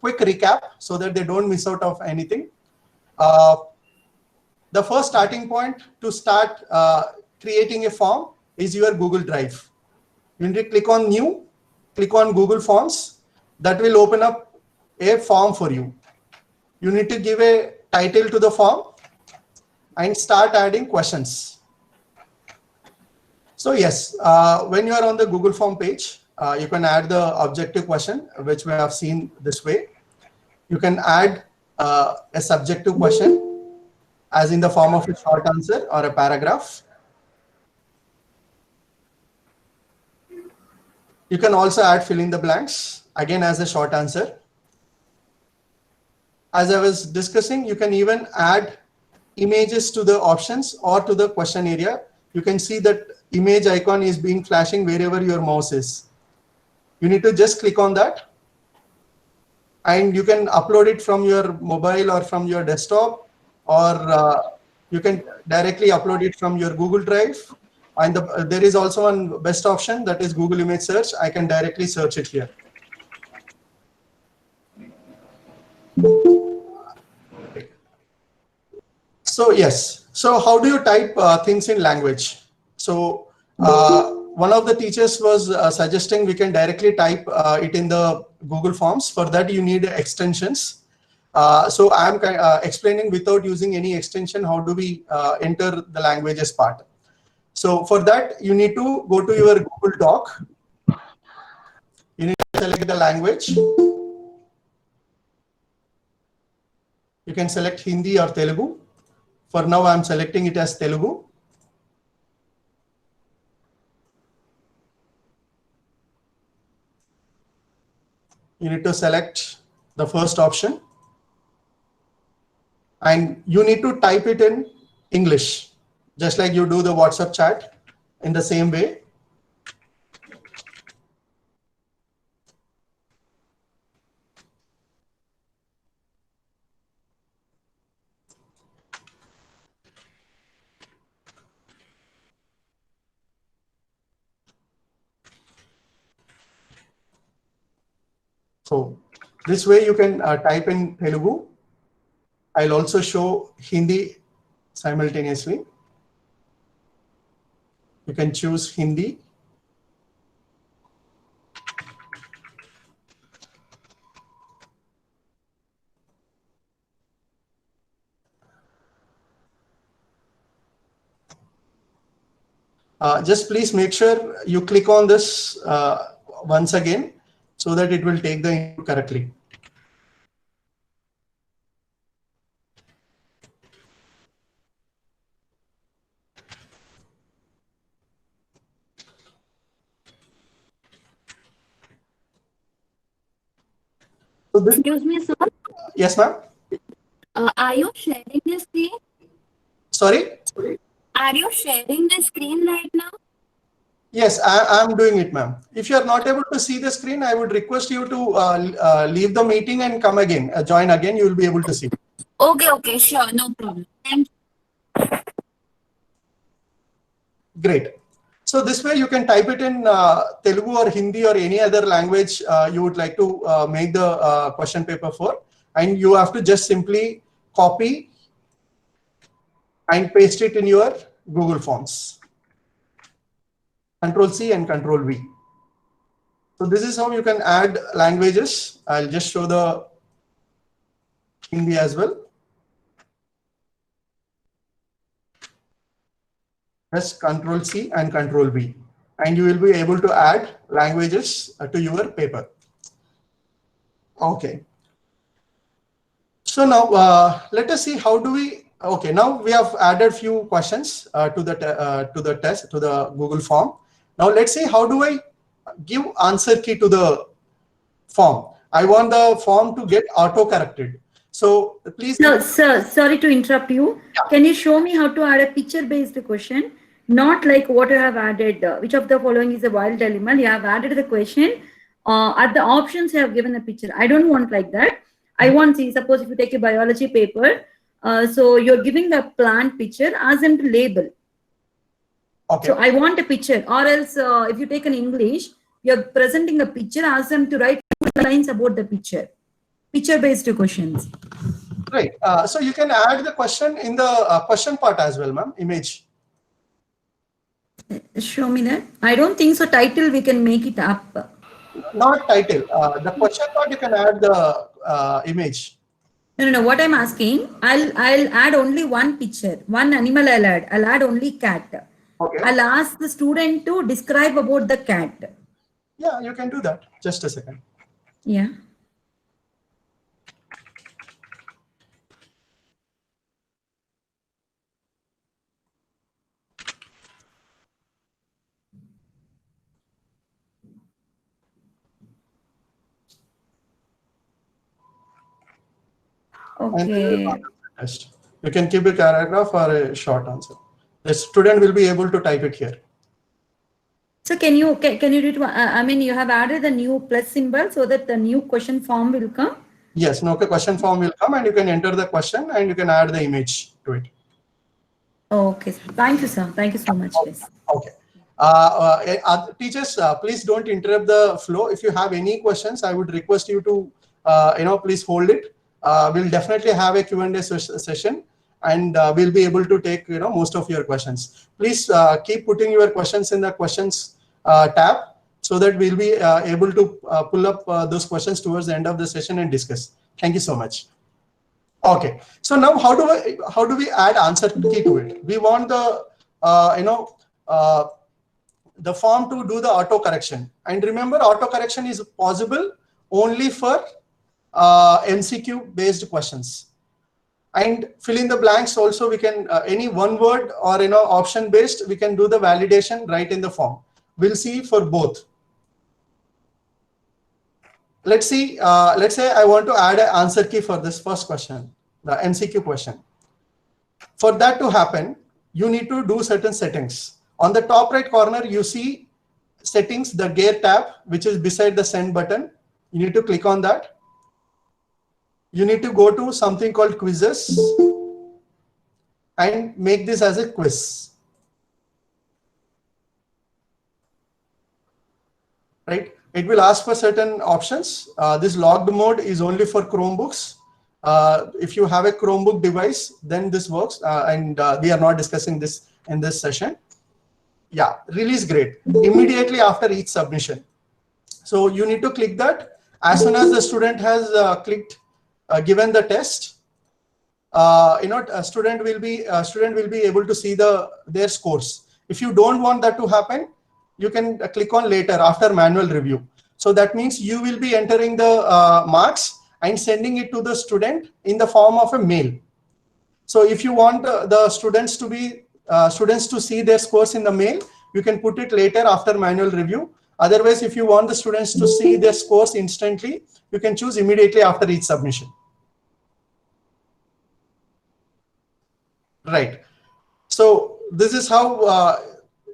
quick recap so that they don't miss out of anything. The first starting point to start creating a form is your Google Drive. You need to click on New, click on Google Forms. That will open up a form for you. You need to give a title to the form and start adding questions. So yes, when you are on the Google Form page, you can add the objective question, which we have seen this way. You can add a subjective question, as in the form of a short answer or a paragraph. You can also add fill in the blanks, again as a short answer. As I was discussing, you can even add images to the options or to the question area. You can see that image icon is being flashing wherever your mouse is. You need to just click on that, and you can upload it from your mobile or from your desktop, or you can directly upload it from your Google Drive. And there is also one best option, that is Google Image Search. I can directly search it here. So yes, so how do you type things in language? So one of the teachers was suggesting we can directly type it in the Google Forms. For that you need extensions. So I'm explaining without using any extension, how do we enter the languages part. So for that you need to go to your Google Doc. You need to select the language. You can select Hindi or Telugu. For now, I'm selecting it as Telugu. You need to select the first option. And you need to type it in English, just like you do the WhatsApp chat in the same way. So this way you can type in Telugu. I'll also show Hindi simultaneously. You can choose Hindi. Just please make sure you click on this once again, so that it will take the input correctly. So this, excuse me, sir. Yes, ma'am. Are you sharing the screen? Sorry? Are you sharing the screen right now? Yes, I'm doing it, ma'am. If you are not able to see the screen, I would request you to leave the meeting and come again, join again. You will be able to see. Okay, sure, no problem. Thank you. Great. So this way you can type it in Telugu or Hindi or any other language you would like to make the question paper for. And you have to just simply copy and paste it in your Google Forms. Control C and Control V. So this is how you can add languages. I'll just show the Hindi as well. Press Control C and Control V, and you will be able to add languages to your paper. Okay. So now let us see how do we. Okay, now we have added few questions to the test, to the Google form. Now let's see how do I give answer key to the form. I want the form to get auto corrected. So please. No, sir, sorry to interrupt you. Yeah. Can you show me how to add a picture-based question? Not like what you have added. Which of the following is a wild animal? You have added the question. At the options, you have given a picture. I don't want like that. I want, see, suppose if you take a biology paper, so you're giving the plant picture, ask them to label. Okay. So I want a picture, or else if you take an English, you're presenting a picture, ask them to write lines about the picture. Picture-based questions. Right. So you can add the question in the question part as well, ma'am. Image. Show me that. I don't think so. Title we can make it up. Not title. The question part you can add the image. No. What I'm asking, I'll add only one picture, one animal. I'll add only cat. Okay. I'll ask the student to describe about the cat. Yeah, you can do that. Just a second. Yeah. Okay. Test. You can keep a paragraph or a short answer. The student will be able to type it here. So can you do it? I mean, you have added a new plus symbol so that the new question form will come. Yes, no question form will come and you can enter the question and you can add the image to it. Okay, sir. Thank you, sir. Thank you so much. Yes. Okay. Teachers, please don't interrupt the flow. If you have any questions, I would request you to, please hold it. We'll definitely have a Q&A session and we'll be able to take, most of your questions. Please keep putting your questions in the questions tab so that we'll be able to pull up those questions towards the end of the session and discuss. Thank you so much. Okay, so now how do we add answer key to it? We want the the form to do the auto correction, and remember auto correction is possible only for MCQ based questions. And fill in the blanks also we can any one word or option based we can do the validation right in the form. We'll see for both. Let's see, let's say I want to add an answer key for this first question, the MCQ question. For that to happen, you need to do certain settings. On the top right corner, you see settings, the gear tab, which is beside the send button. You need to click on that. You need to go to something called quizzes and make this as a quiz. Right? It will ask for certain options. This logged mode is only for Chromebooks. If you have a Chromebook device, then this works. And we are not discussing this in this session. Yeah, release grade immediately after each submission. So you need to click that. As soon as the student has clicked, given the test, a student will be able to see their scores. If you don't want that to happen, you can click on later after manual review. So that means you will be entering the marks and sending it to the student in the form of a mail. So if you want the students to see their scores in the mail, you can put it later after manual review. Otherwise, if you want the students to see their scores instantly, you can choose immediately after each submission. Right. So this is how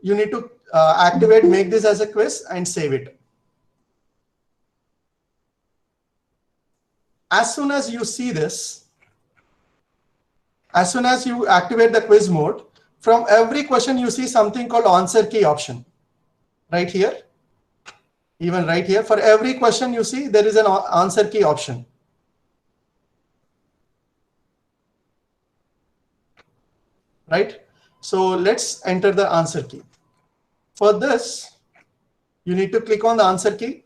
you need to activate, make this as a quiz and save it. As soon as you see this, as soon as you activate the quiz mode, from every question you see something called answer key option. Right here, even right here, for every question you see there is an answer key option. Right? So let's enter the answer key. For this, you need to click on the answer key.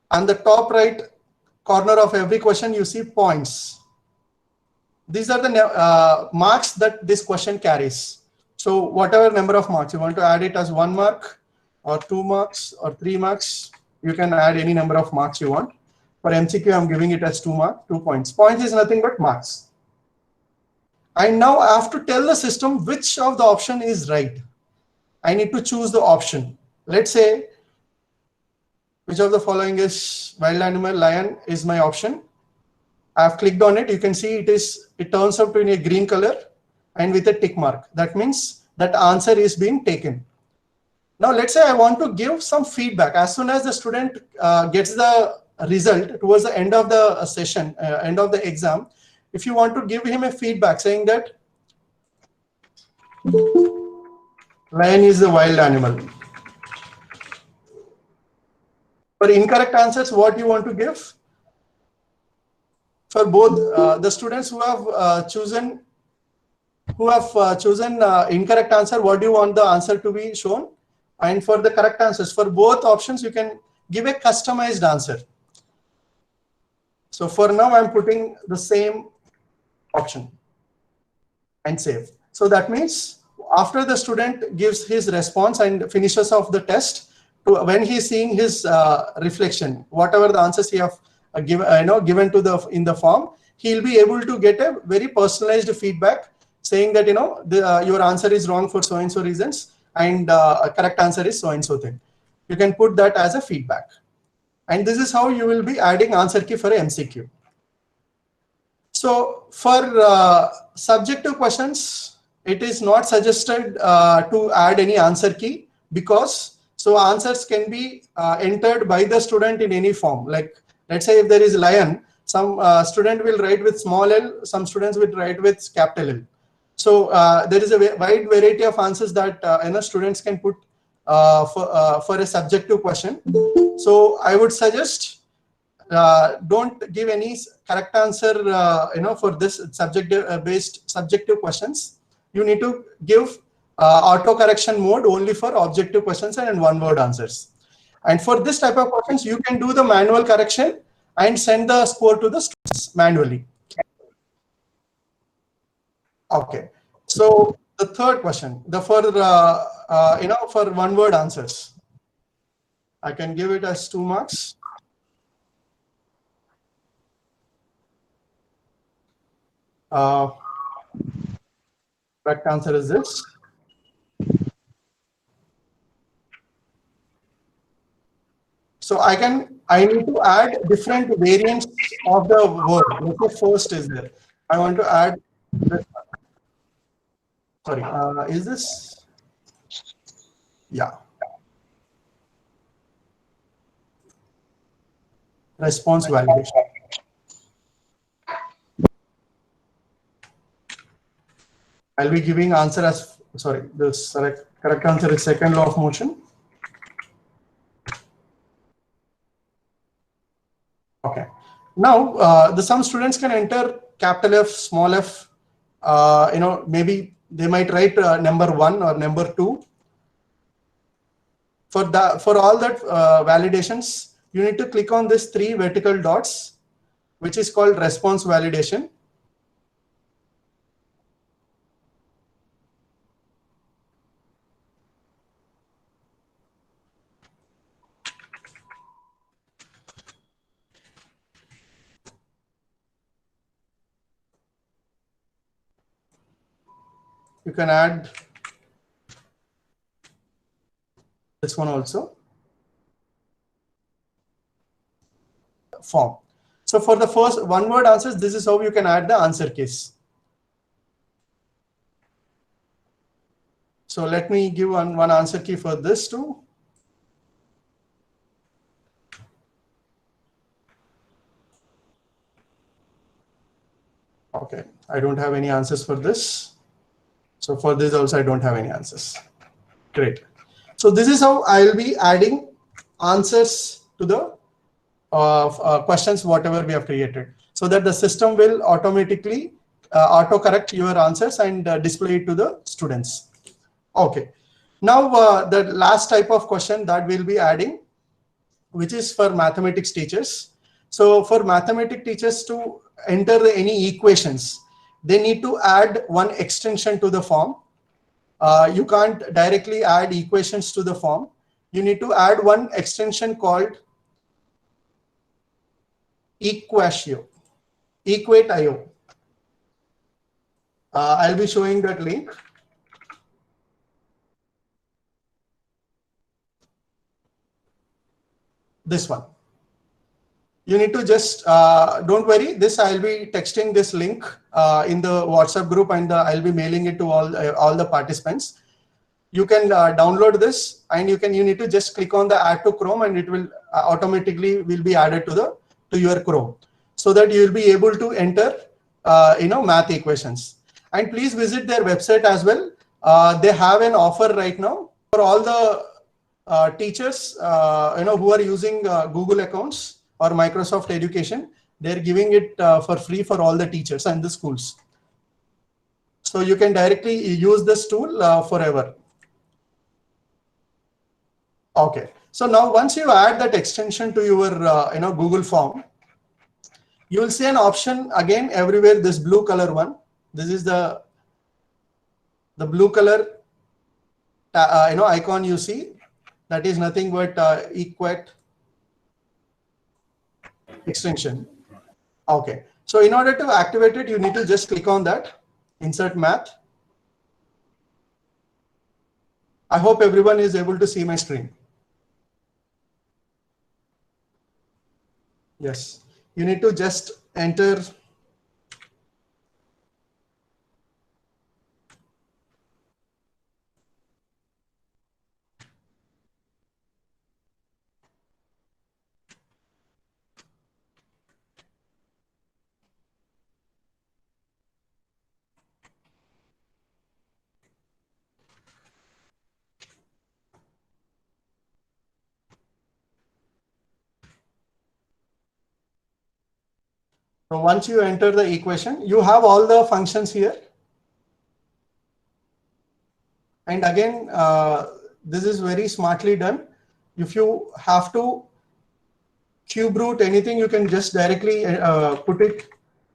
On the top right corner of every question, you see points. These are the marks that this question carries. So whatever number of marks, you want to add it as 1 mark or 2 marks or 3 marks, you can add any number of marks you want. For MCQ, I'm giving it as 2 points. Points is nothing but marks. And now I have to tell the system which of the option is right. I need to choose the option. Let's say, which of the following is wild animal? Lion is my option. I have clicked on it. You can see it turns out in a green color and with a tick mark. That means that answer is being taken. Now let's say I want to give some feedback. As soon as the student gets the result towards the end of the session, end of the exam, if you want to give him a feedback saying that lion is the wild animal. For incorrect answers, what you want to give? for both the students who have chosen incorrect answer, what do you want the answer to be shown? And for the correct answers, for both options, you can give a customized answer. So for now, I'm putting the same option and save. So that means after the student gives his response and finishes off the test, when he's seeing his reflection, whatever the answers he have given to in the form, he'll be able to get a very personalized feedback saying that your answer is wrong for so and so reasons, and a correct answer is so and so thing. You can put that as a feedback, and this is how you will be adding answer key for a MCQ. So for subjective questions, it is not suggested to add any answer key, because answers can be entered by the student in any form. Like, let's say if there is lion, some student will write with small l, some students will write with capital L. So there is a wide variety of answers that students can put for a subjective question. So I would suggest don't give any correct answer for this subjective subjective questions. You need to give auto correction mode only for objective questions and one word answers. And for this type of questions, you can do the manual correction and send the score to the students manually. Okay, so the third question, for one word answers, I can give it as 2 marks. Correct answer is this. So I need to add different variants of the word. Let's say first is there. I want to add this. Sorry, is this? Yeah. Response validation. I'll be giving answer as, sorry, this correct answer is second law of motion. Okay. Now, some students can enter capital F, small f, maybe they might write number 1 or number 2. For all that validations, you need to click on this 3 vertical dots, which is called response validation. You can add this one also. Form. So for the first one word answers, this is how you can add the answer case. So let me give one answer key for this too. Okay, I don't have any answers for this. So for this also, I don't have any answers. Great. So this is how I will be adding answers to the questions, whatever we have created, so that the system will automatically auto-correct your answers and display it to the students. Okay. Now, the last type of question that we'll be adding, which is for mathematics teachers. So for mathematics teachers to enter any equations, they need to add one extension to the form. You can't directly add equations to the form. You need to add one extension called Equatio. I'll be showing that link. This one. You need to just, don't worry, this I'll be texting this link in the WhatsApp group, and I'll be mailing it to all the participants. You can download this, and you need to just click on the add to Chrome, and it will automatically will be added to your Chrome, so that you will be able to enter math equations. And please visit their website as well. They have an offer right now for all the teachers who are using Google accounts or Microsoft Education. They're giving it for free for all the teachers and the schools. So you can directly use this tool forever. Okay. So now once you add that extension to your Google form, you will see an option again everywhere, this blue color one. This is the blue color icon you see. That is nothing but Equate extension. Okay. So in order to activate it, you need to just click on that, insert math. I hope everyone is able to see my screen. Yes. You need to just enter So once you enter the equation, you have all the functions here. And again, this is very smartly done. If you have to cube root anything, you can just directly put it.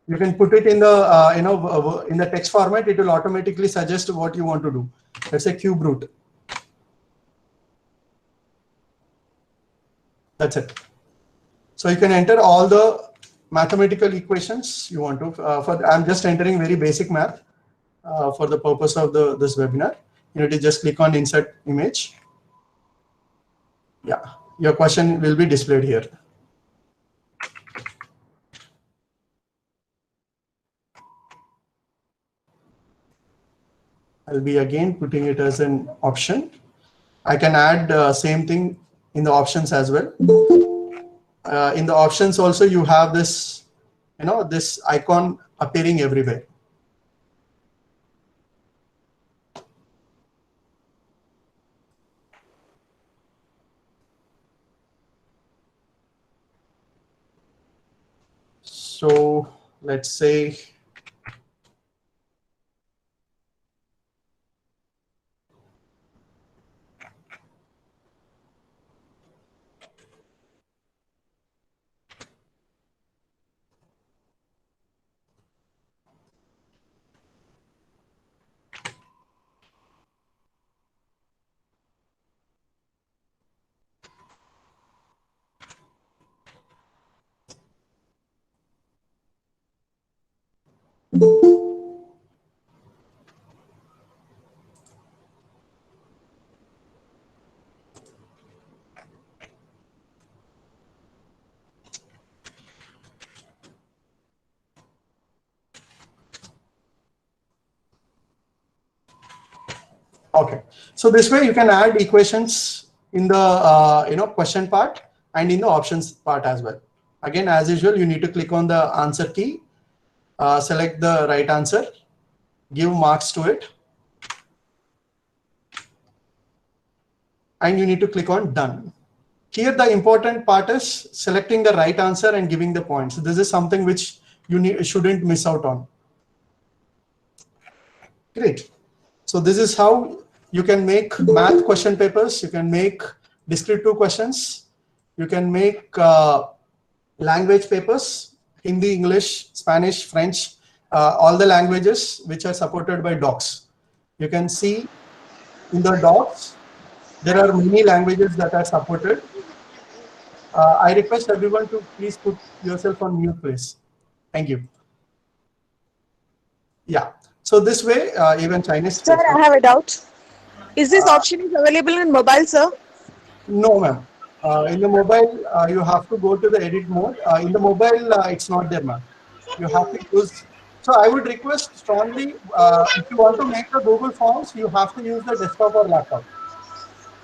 You can put it in the in the text format. It will automatically suggest what you want to do. Let's say cube root. That's it. So you can enter all the mathematical equations you want to. I'm just entering very basic math for the purpose of this webinar. You need to just click on insert image. Yeah, your question will be displayed here. I'll be again putting it as an option. I can add same thing in the options as well. In the options also you have this, this icon appearing everywhere. So let's say okay. So this way you can add equations in the question part and in the options part as well. Again, as usual, you need to click on the answer key, select the right answer, give marks to it, and you need to click on done. Here the important part is selecting the right answer and giving the points. So this is something which you shouldn't miss out on. Great. So this is how you can make math question papers. You can make descriptive questions. You can make language papers, Hindi, English, Spanish, French, all the languages which are supported by docs. You can see in the docs, there are many languages that are supported. I request everyone to please put yourself on mute, please. Thank you. Yeah. So this way, even Chinese. Sir, I have a doubt. Is this option is available in mobile, sir? No, ma'am. In the mobile, you have to go to the edit mode. In the mobile, it's not there, ma'am. You have to use. So I would request strongly, if you want to make the Google Forms, you have to use the desktop or laptop.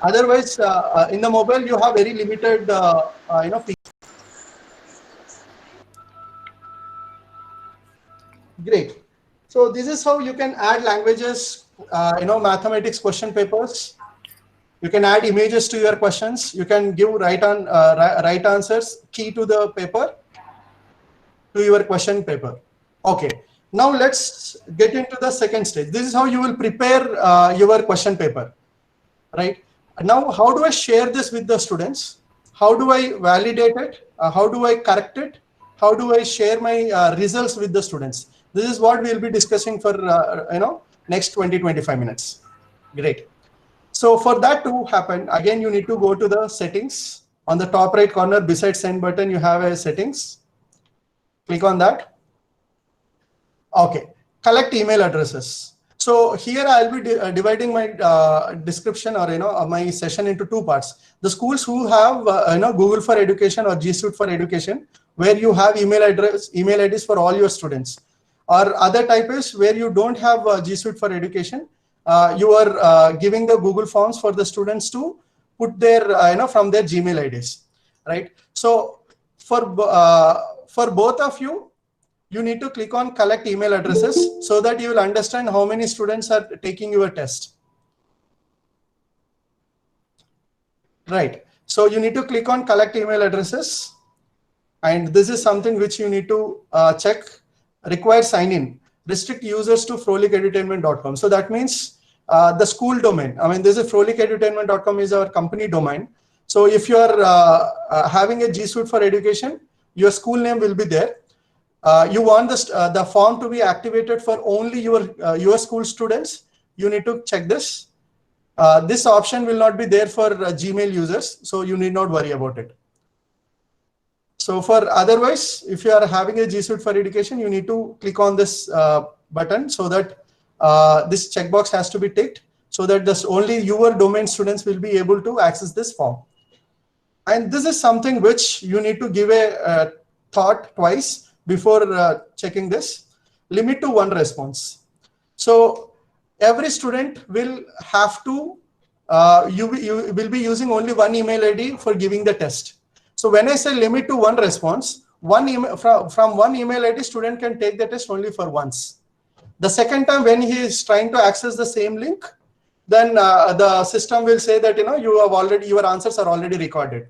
Otherwise, in the mobile, you have very limited, features. Great. So this is how you can add languages, mathematics question papers. You can add images to your questions. You can give right answers, key to the paper. to your question paper. Okay. Now let's get into the second stage. This is how you will prepare your question paper, right? Now, how do I share this with the students? How do I validate it? How do I correct it? How do I share my results with the students? This is what we'll be discussing for next 20-25 minutes. Great. So for that to happen, again, you need to go to the settings. On the top right corner beside send button, you have a settings. Click on that. Okay, collect email addresses. So here I'll be dividing my description or my session into two parts. The schools who have Google for Education or G Suite for Education, where you have email IDs for all your students, or other type is where you don't have G Suite for Education. You are giving the Google Forms for the students to put their from their Gmail IDs, right? So for both of you, you need to click on collect email addresses so that you will understand how many students are taking your test. Right. So you need to click on collect email addresses. And this is something which you need to check. Require sign in. Restrict users to frolicedutainment.com. So that means the school domain. I mean, this is frolicedutainment.com is our company domain. So if you are having a G Suite for Education, your school name will be there. You want the form to be activated for only your school students. You need to check this. This option will not be there for Gmail users, so you need not worry about it. So for otherwise, if you are having a G Suite for Education, you need to click on this button so that this checkbox has to be ticked so that only your domain students will be able to access this form. And this is something which you need to give a thought twice before checking this. Limit to 1 response. So every student will have to, you will be using only one email ID for giving the test. So when I say limit to 1 response, from one email ID, student can take the test only for once. The second time when he is trying to access the same link, then the system will say that your answers are already recorded.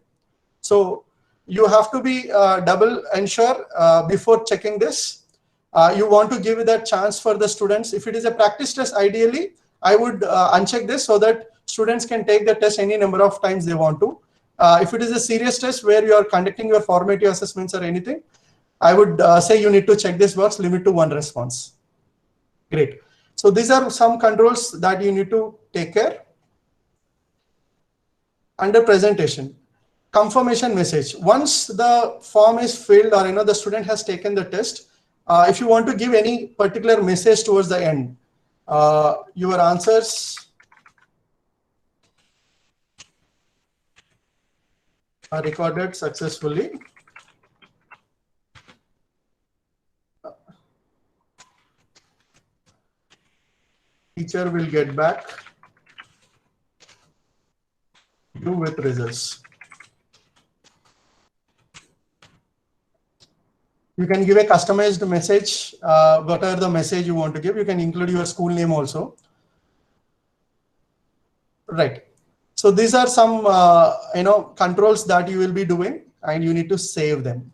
So you have to be double ensure before checking this. You want to give that chance for the students. If it is a practice test, ideally, I would uncheck this so that students can take the test any number of times they want to. If it is a serious test where you are conducting your formative assessments or anything, I would say you need to check this box, limit to 1 response. Great. So these are some controls that you need to take care. Under presentation. Confirmation message. Once the form is filled or the student has taken the test, if you want to give any particular message towards the end, your answers are recorded successfully. Teacher will get back you with results. You can give a customized message, whatever the message you want to give. You can include your school name also. Right. So these are some controls that you will be doing, and you need to save them.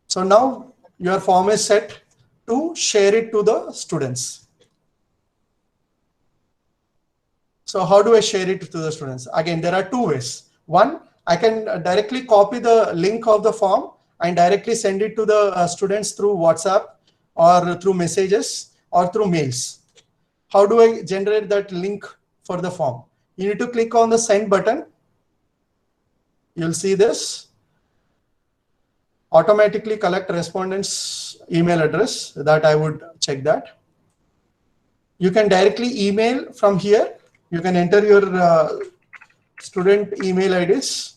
So now your form is set to share it to the students. So how do I share it to the students? Again, there are 2 ways. One, I can directly copy the link of the form and directly send it to the students through WhatsApp or through messages or through mails. How do I generate that link for the form? You need to click on the send button. You'll see this. Automatically collect respondent's email address. That I would check that. You can directly email from here. You can enter your student email IDs.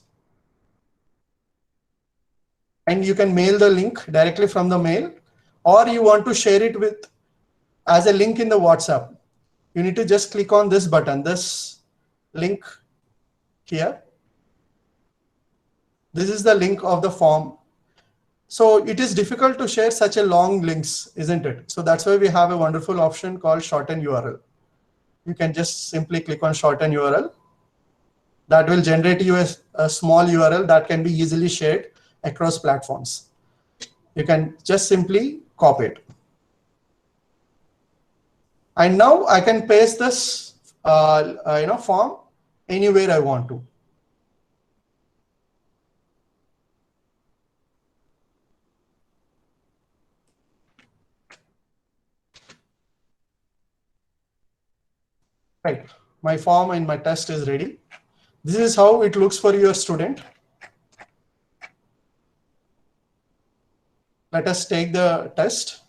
And you can mail the link directly from the mail, or you want to share it with as a link in the WhatsApp. You need to just click on this button, this link here. This is the link of the form. So it is difficult to share such a long links, isn't it? So that's why we have a wonderful option called shorten URL. You can just simply click on shorten URL. That will generate you a small URL that can be easily shared across platforms. You can just simply copy it. And now I can paste this form anywhere I want to. Right, my form and my test is ready. This is how it looks for your student. Let us take the test.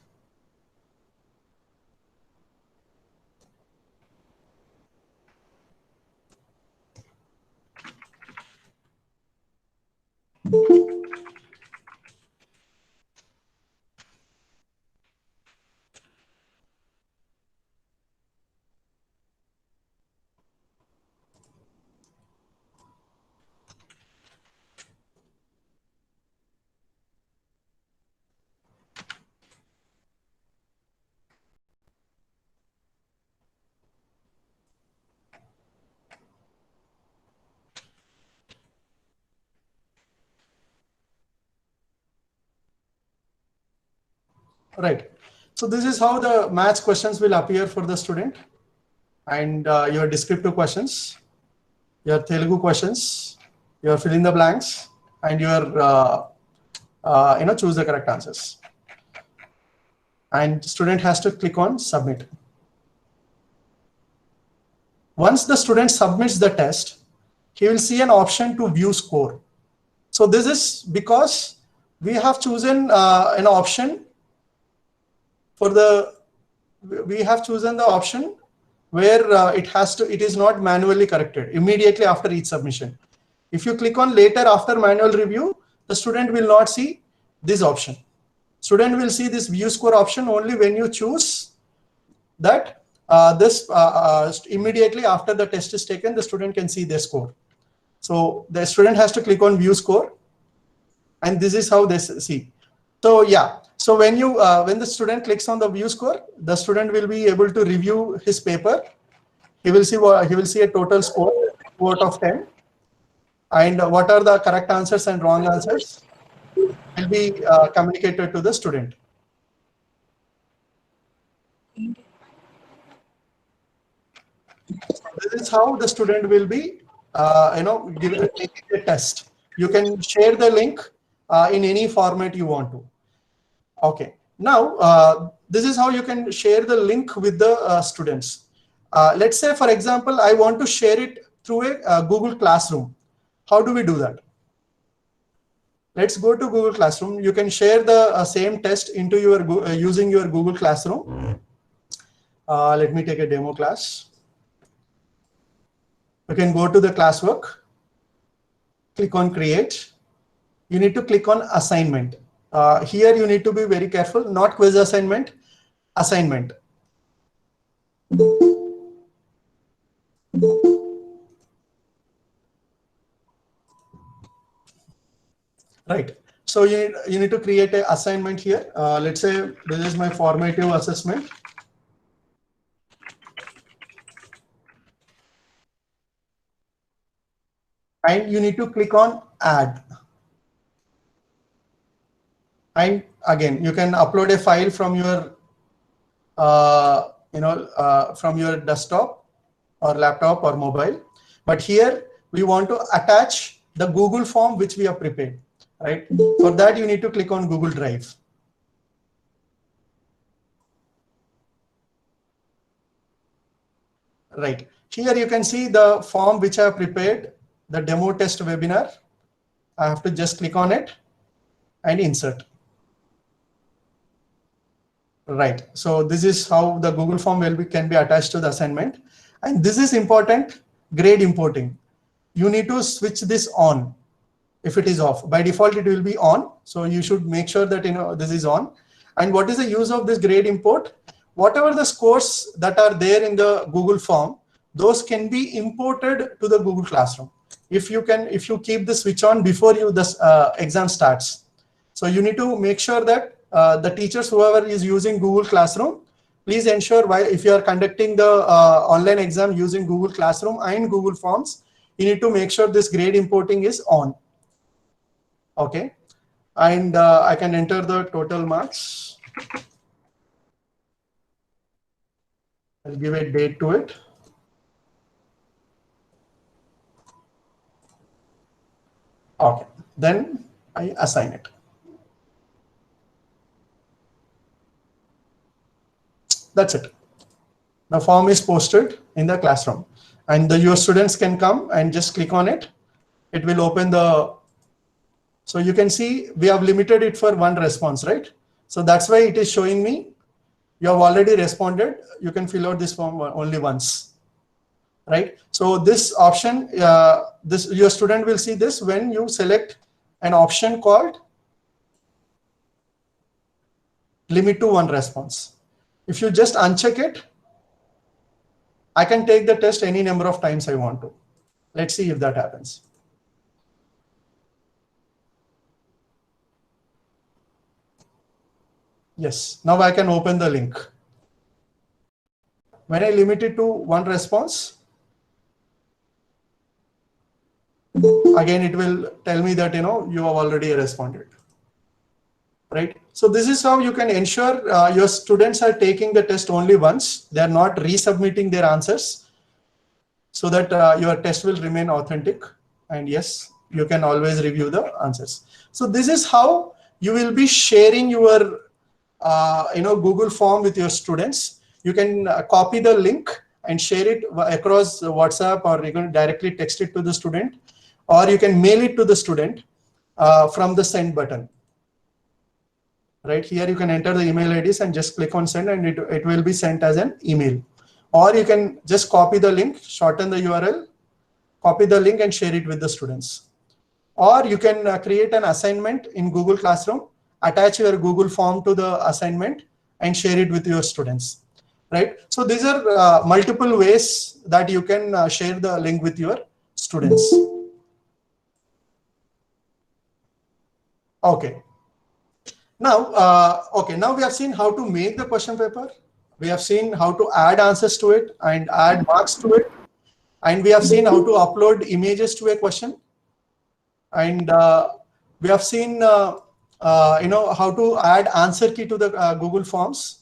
Right. So this is how the maths questions will appear for the student, and your descriptive questions, your Telugu questions, your fill in the blanks, and your choose the correct answers. And student has to click on submit. Once the student submits the test, he will see an option to view score. So this is because we have chosen an option for the, we have chosen the option where it is not manually corrected immediately after each submission. If you click on later after manual review, the student will not see this option. Student will see this view score option only when you choose that immediately after the test is taken, the student can see their score. So the student has to click on view score, and this is how they see. So yeah, so when the student clicks on the view score, the student will be able to review his paper. He will see a total score 2 out of 10, and what are the correct answers and wrong answers will be communicated to the student. So this is how the student will be taking the test. You can share the link in any format you want to. Okay, now this is how you can share the link with the students. Let's say, for example, I want to share it through a Google Classroom. How do we do that? Let's go to Google Classroom. You can share the same test into your using your Google Classroom. Let me take a demo class. You can go to the classwork, click on create. You need to click on assignment. Here you need to be very careful, not quiz assignment, assignment. Right. So you need to create an assignment here. Let's say this is my formative assessment. And you need to click on add. And again, you can upload a file from your from your desktop or laptop or mobile. But here we want to attach the Google form which we have prepared. Right. For that, you need to click on Google Drive. Right. Here you can see the form which I have prepared, the demo test webinar. I have to just click on it and insert. Right. So this is how the Google form can be attached to the assignment. And this is important, grade importing. You need to switch this on. If it is off, by default it will be on, so you should make sure that this is on. And what is the use of this grade import? Whatever the scores that are there in the Google form, those can be imported to the Google Classroom if you keep the switch on before the exam starts. So you need to make sure that the teachers, whoever is using Google Classroom, please ensure if you are conducting the online exam using Google Classroom and Google Forms, you need to make sure this grade importing is on. Okay, and I can enter the total marks. I'll give a date to it. Okay, then I assign it. That's it. The form is posted in the classroom, and your students can come and just click on it. It will open the, so you can see we have limited it for one response, right? So that's why it is showing me you have already responded. You can fill out this form only once, right? So this option, your student will see this when you select an option called limit to one response. If you just uncheck it, I can take the test any number of times I want to. Let's see if that happens. Yes, now I can open the link. When I limit it to one response, again, it will tell me that, you have already responded, right? So this is how you can ensure your students are taking the test only once. They're not resubmitting their answers, so that your test will remain authentic. And yes, you can always review the answers. So this is how you will be sharing your Google form with your students. You can copy the link and share it across WhatsApp, or you can directly text it to the student, or you can mail it to the student from the send button. Right here, you can enter the email IDs and just click on send, and it will be sent as an email. Or you can just copy the link, shorten the URL, copy the link and share it with the students. Or you can create an assignment in Google Classroom, attach your Google form to the assignment and share it with your students, right? So these are multiple ways that you can share the link with your students. Okay. Now, now we have seen how to make the question paper. We have seen how to add answers to it and add marks to it. And we have seen how to upload images to a question. And we have seen, how to add answer key to the Google Forms,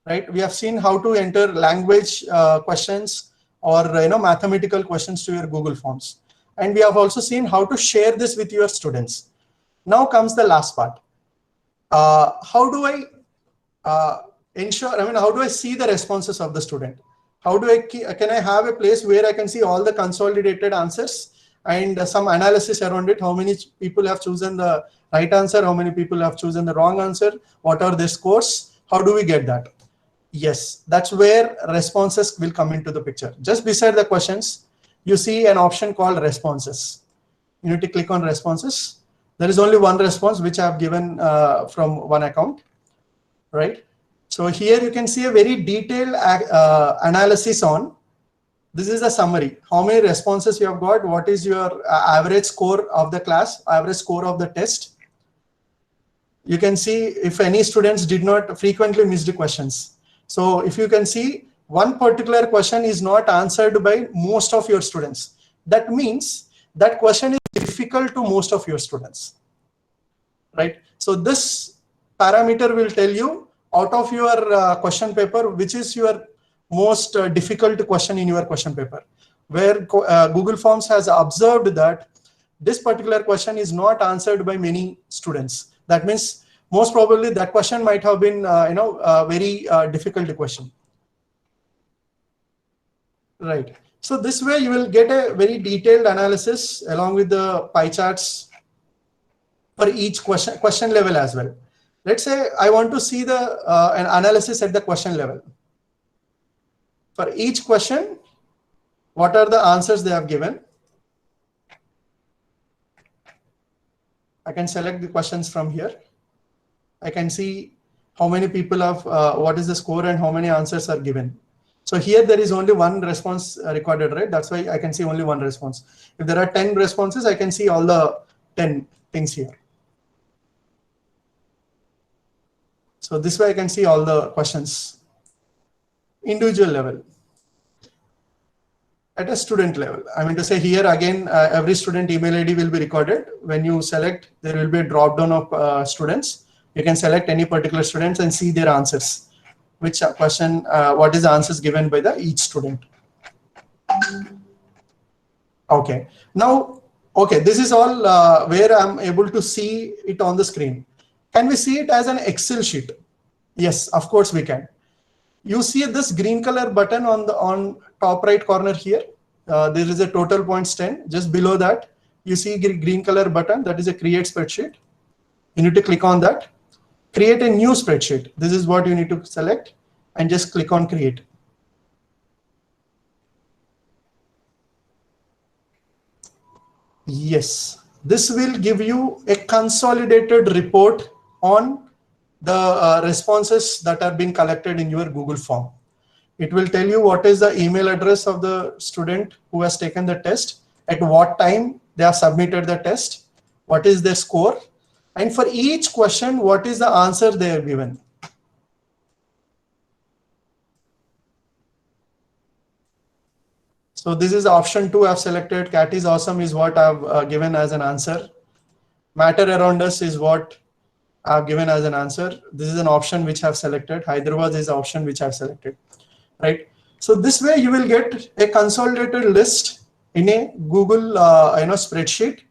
right? We have seen how to enter language questions or, mathematical questions to your Google Forms. And we have also seen how to share this with your students. Now comes the last part. How do I ensure, how do I see the responses of the student? How do can I have a place where I can see all the consolidated answers and some analysis around it? How many people have chosen the right answer? How many people have chosen the wrong answer? What are their scores? How do we get that? Yes, that's where responses will come into the picture. Just beside the questions, you see an option called responses. You need to click on responses. There is only one response which I have given from one account, right? So here you can see a very detailed analysis on, this is a summary. How many responses you have got? What is your average score of the class, average score of the test? You can see if any students did not frequently miss the questions. So if you can see one particular question is not answered by most of your students, that means that question is difficult to most of your students, right? So this parameter will tell you out of your question paper, which is your most difficult question in your question paper, where Google Forms has observed that this particular question is not answered by many students. That means most probably that question might have been a very difficult question, right? So this way you will get a very detailed analysis along with the pie charts for each question level as well. Let's say I want to see the an analysis at the question level. For each question, what are the answers they have given? I can select the questions from here. I can see how many people have, what is the score and how many answers are given. So here there is only one response recorded, right? That's why I can see only one response. If there are 10 responses, I can see all the 10 things here. So this way I can see all the questions, individual level. at a student level. I mean to say here again, every student email ID will be recorded. When you select, there will be a drop down of students. You can select any particular students and see their answers. Which question, what is the answers given by the each student. Okay, now, okay, this is all where I'm able to see it on the screen. Can we see it as an Excel sheet? Yes, of course we can. You see this green color button on top right corner here. There is a total points 10. Just below that, you see green color button, that is a create spreadsheet. You need to click on that. Create a new spreadsheet. This is what you need to select and just click on create. Yes, this will give you a consolidated report on the responses that are being collected in your Google form. It will tell you what is the email address of the student who has taken the test, at what time they have submitted the test, what is their score, and for each question, what is the answer they have given. So this is option 2 I've selected. Cat is awesome is what I've given as an answer. Matter around us is what I've given as an answer. This is an option which I've selected. Hyderabad is the option which I've selected, right? So this way you will get a consolidated list in a Google spreadsheet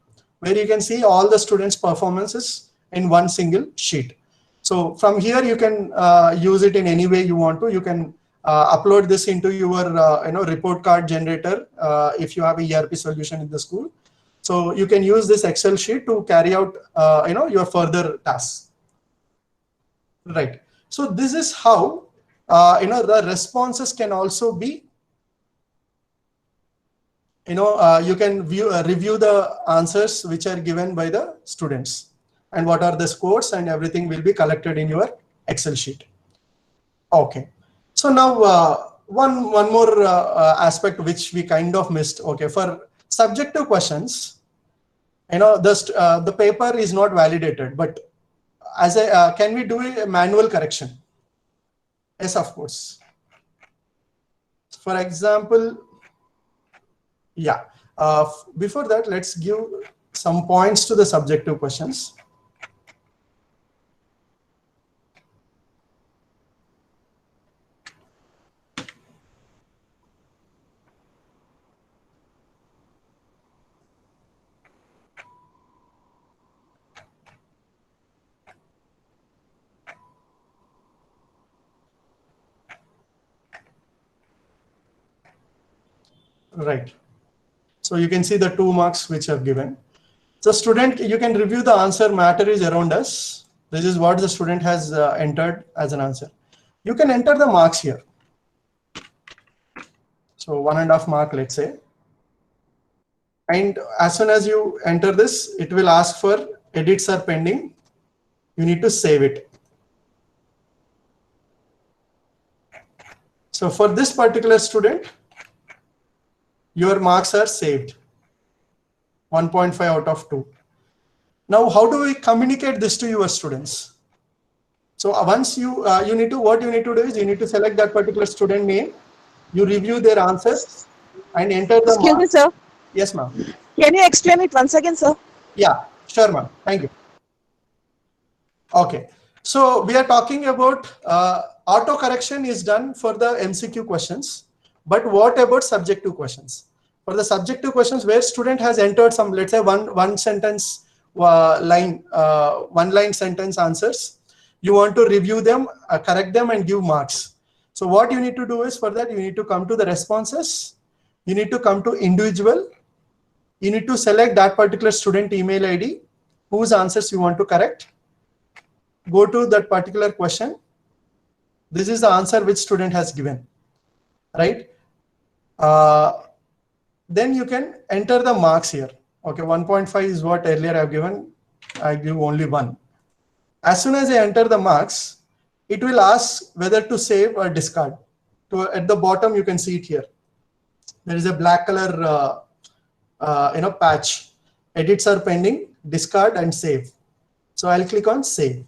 where you can see all the students' performances in one single sheet. So from here you can use it in any way you want to. You can upload this into your report card generator if you have a ERP solution in the school. So you can use this Excel sheet to carry out your further tasks. Right. So this is how the responses can also be. You can review the answers which are given by the students and what are the scores, and everything will be collected in your Excel sheet. Okay. So now one more aspect which we kind of missed. Okay, for subjective questions, the paper is not validated, but as a can we do a manual correction? Yes, of course. For example, yeah. Before that, let's give some points to the subjective questions. Right. So you can see the 2 marks which I've given. So student, you can review the answer. Matter is around us. This is what the student has entered as an answer. You can enter the marks here. So 1.5 mark, let's say. And as soon as you enter this, it will ask for edits are pending. You need to save it. So for this particular student, your marks are saved. 1.5 out of 2. Now, how do we communicate this to your students? So once what you need to do is you need to select that particular student name. You review their answers and enter the Excuse me, marks. sir. Yes, ma'am. Can you explain it once again, sir? Yeah, sure, ma'am. Thank you. Okay. So we are talking about auto correction is done for the MCQ questions. But what about subjective questions? For the subjective questions where student has entered some, let's say one sentence one line sentence answers, you want to review them, correct them, and give marks. So what you need to do is, for that you need to come to the responses. You need to come to individual. You need to select that particular student email ID whose answers you want to correct. Go to that particular question. This is the answer which student has given, right? Then you can enter the marks here. Okay, 1.5 is what earlier I've given. I give only 1. As soon as I enter the marks, it will ask whether to save or discard. At the bottom, you can see it here. There is a black color patch. Edits are pending, discard, and save. So I'll click on save.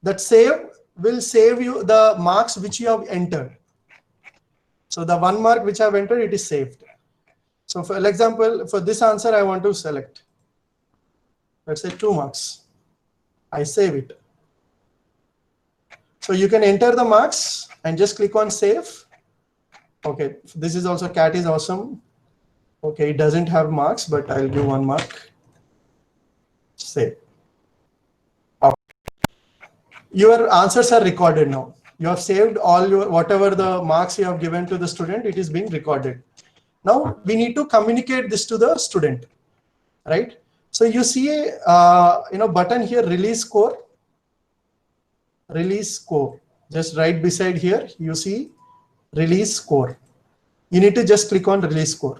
That save will save you the marks which you have entered. So the 1 mark which I have entered, it is saved. So for example, for this answer, I want to select, let's say 2 marks. I save it. So you can enter the marks and just click on save. Okay, this is also cat is awesome. Okay, it doesn't have marks, but I'll give 1 mark. Save. Okay. Your answers are recorded now. You have saved all your, whatever the marks you have given to the student, it is being recorded. Now we need to communicate this to the student, right? So you see a button here, release score. Release score. Just right beside here, you see release score. You need to just click on release score.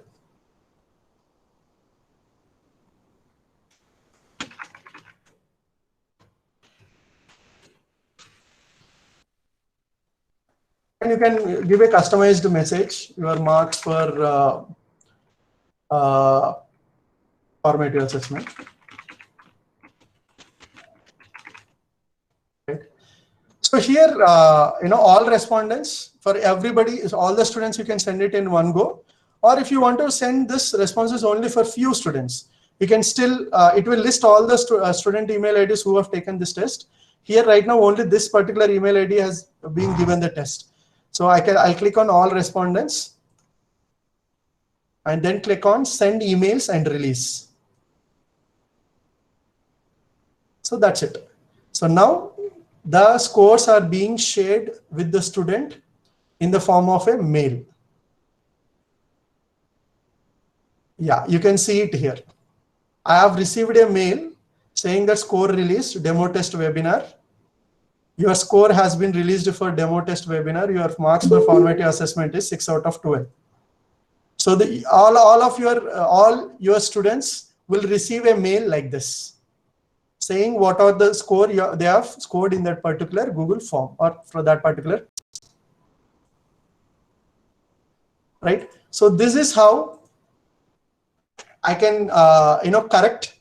And you can give a customized message, your marks for formative assessment. Right. So here, all respondents, for everybody, all the students, you can send it in one go. Or if you want to send this responses only for few students, you can still, it will list all the student email IDs who have taken this test. Here right now, only this particular email ID has been given the test. So I'll click on all respondents and then click on send emails and release. So that's it. So now the scores are being shared with the student in the form of a mail. Yeah, you can see it here. I have received a mail saying that score released, demo test webinar. Your score has been released for demo test webinar. Your marks for formative assessment is 6 out of 12. So all your students will receive a mail like this, saying what are the score they have scored in that particular Google form or for that particular. Right. So this is how I can correct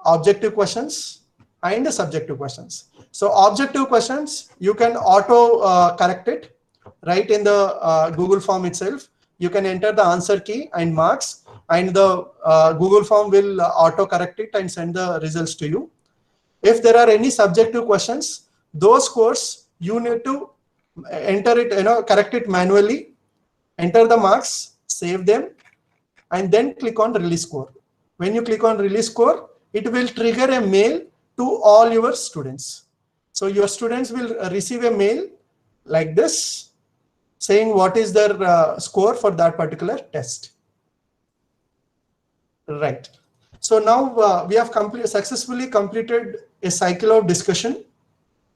objective questions and subjective questions. So objective questions, you can auto correct it right in the Google form itself. You can enter the answer key and marks, and the Google form will auto correct it and send the results to you. If there are any subjective questions, those scores you need to enter it, correct it manually, enter the marks, save them, and then click on release score. When you click on release score, it will trigger a mail to all your students. So your students will receive a mail like this saying what is their score for that particular test. Right. So now we have successfully completed a cycle of discussion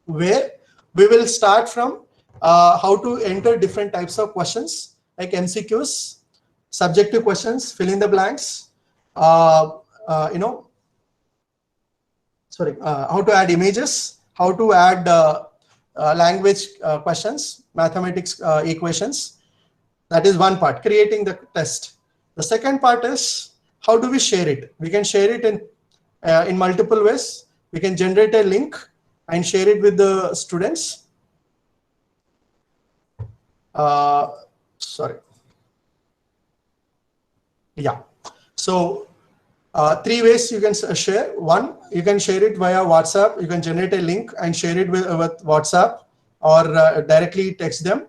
where we will start from how to enter different types of questions like MCQs, subjective questions, fill in the blanks, how to add images, how to add language questions, mathematics equations. That is one part, creating the test. The second part is how do we share it? We can share it in multiple ways. We can generate a link and share it with the students. Sorry. Yeah. So 3 ways you can share. One, you can share it via WhatsApp. You can generate a link and share it with WhatsApp or directly text them.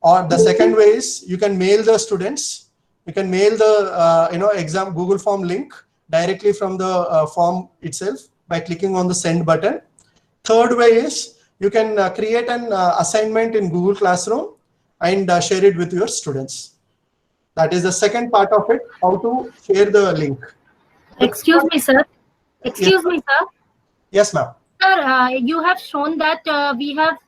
Or the second way is you can mail the students. You can mail the exam Google form link directly from the form itself by clicking on the send button. Third way is you can create an assignment in Google Classroom and share it with your students. That is the second part of it, how to share the link. Excuse me, sir. Excuse me, sir. Yes, ma'am. Sir, you have shown that we have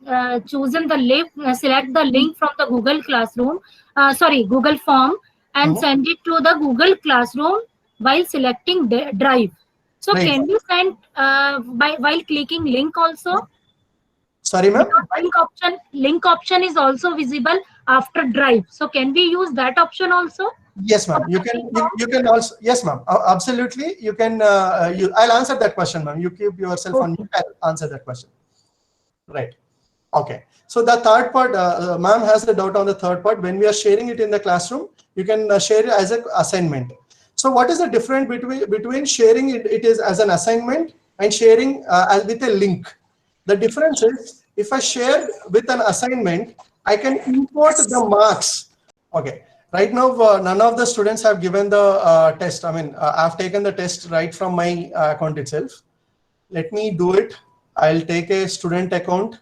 chosen the link, select the link from the Google Classroom, Google Form, and send it to the Google Classroom while selecting Drive. So Right. Can we send while clicking link also? Sorry, ma'am. Link option is also visible after Drive. So can we use that option also? Yes, ma'am. You can also, yes, ma'am. Absolutely. You can. I'll answer that question, ma'am. You keep yourself on mute. I'll answer that question. Right. Okay. So the third part, ma'am has a doubt on the third part. When we are sharing it in the classroom, you can share it as an assignment. So what is the difference between sharing it is as an assignment and sharing with a link? The difference is, if I share with an assignment, I can import the marks. Okay. Right now, none of the students have given the test. I mean, I've taken the test right from my account itself. Let me do it. I'll take a student account.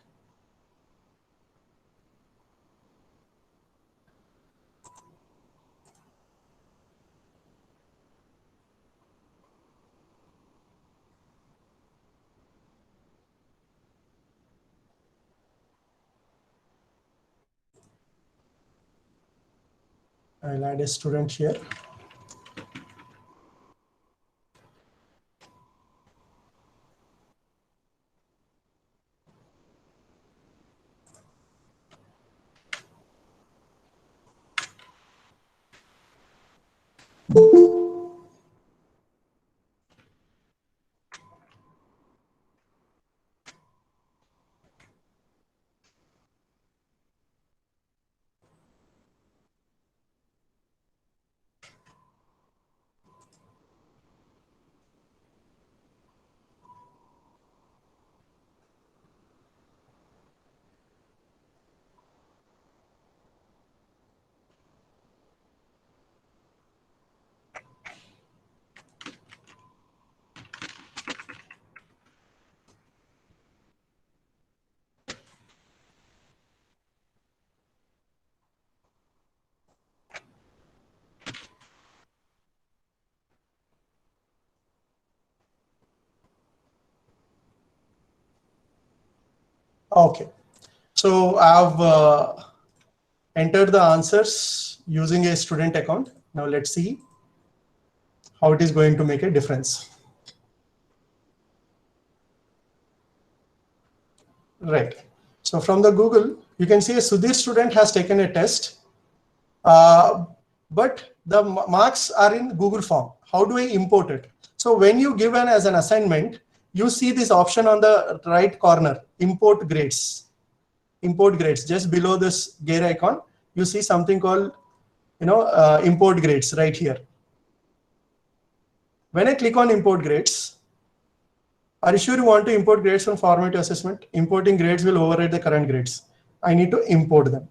I'll add a student here. Okay. So I've entered the answers using a student account. Now let's see how it is going to make a difference. Right. So from the Google, you can see a Sudhir student has taken a test, but the marks are in Google form. How do I import it? So when you give as an assignment, you see this option on the right corner, import grades. Import grades, just below this gear icon, you see something called, import grades right here. When I click on import grades, are you sure you want to import grades from formative assessment? Importing grades will override the current grades. I need to import them.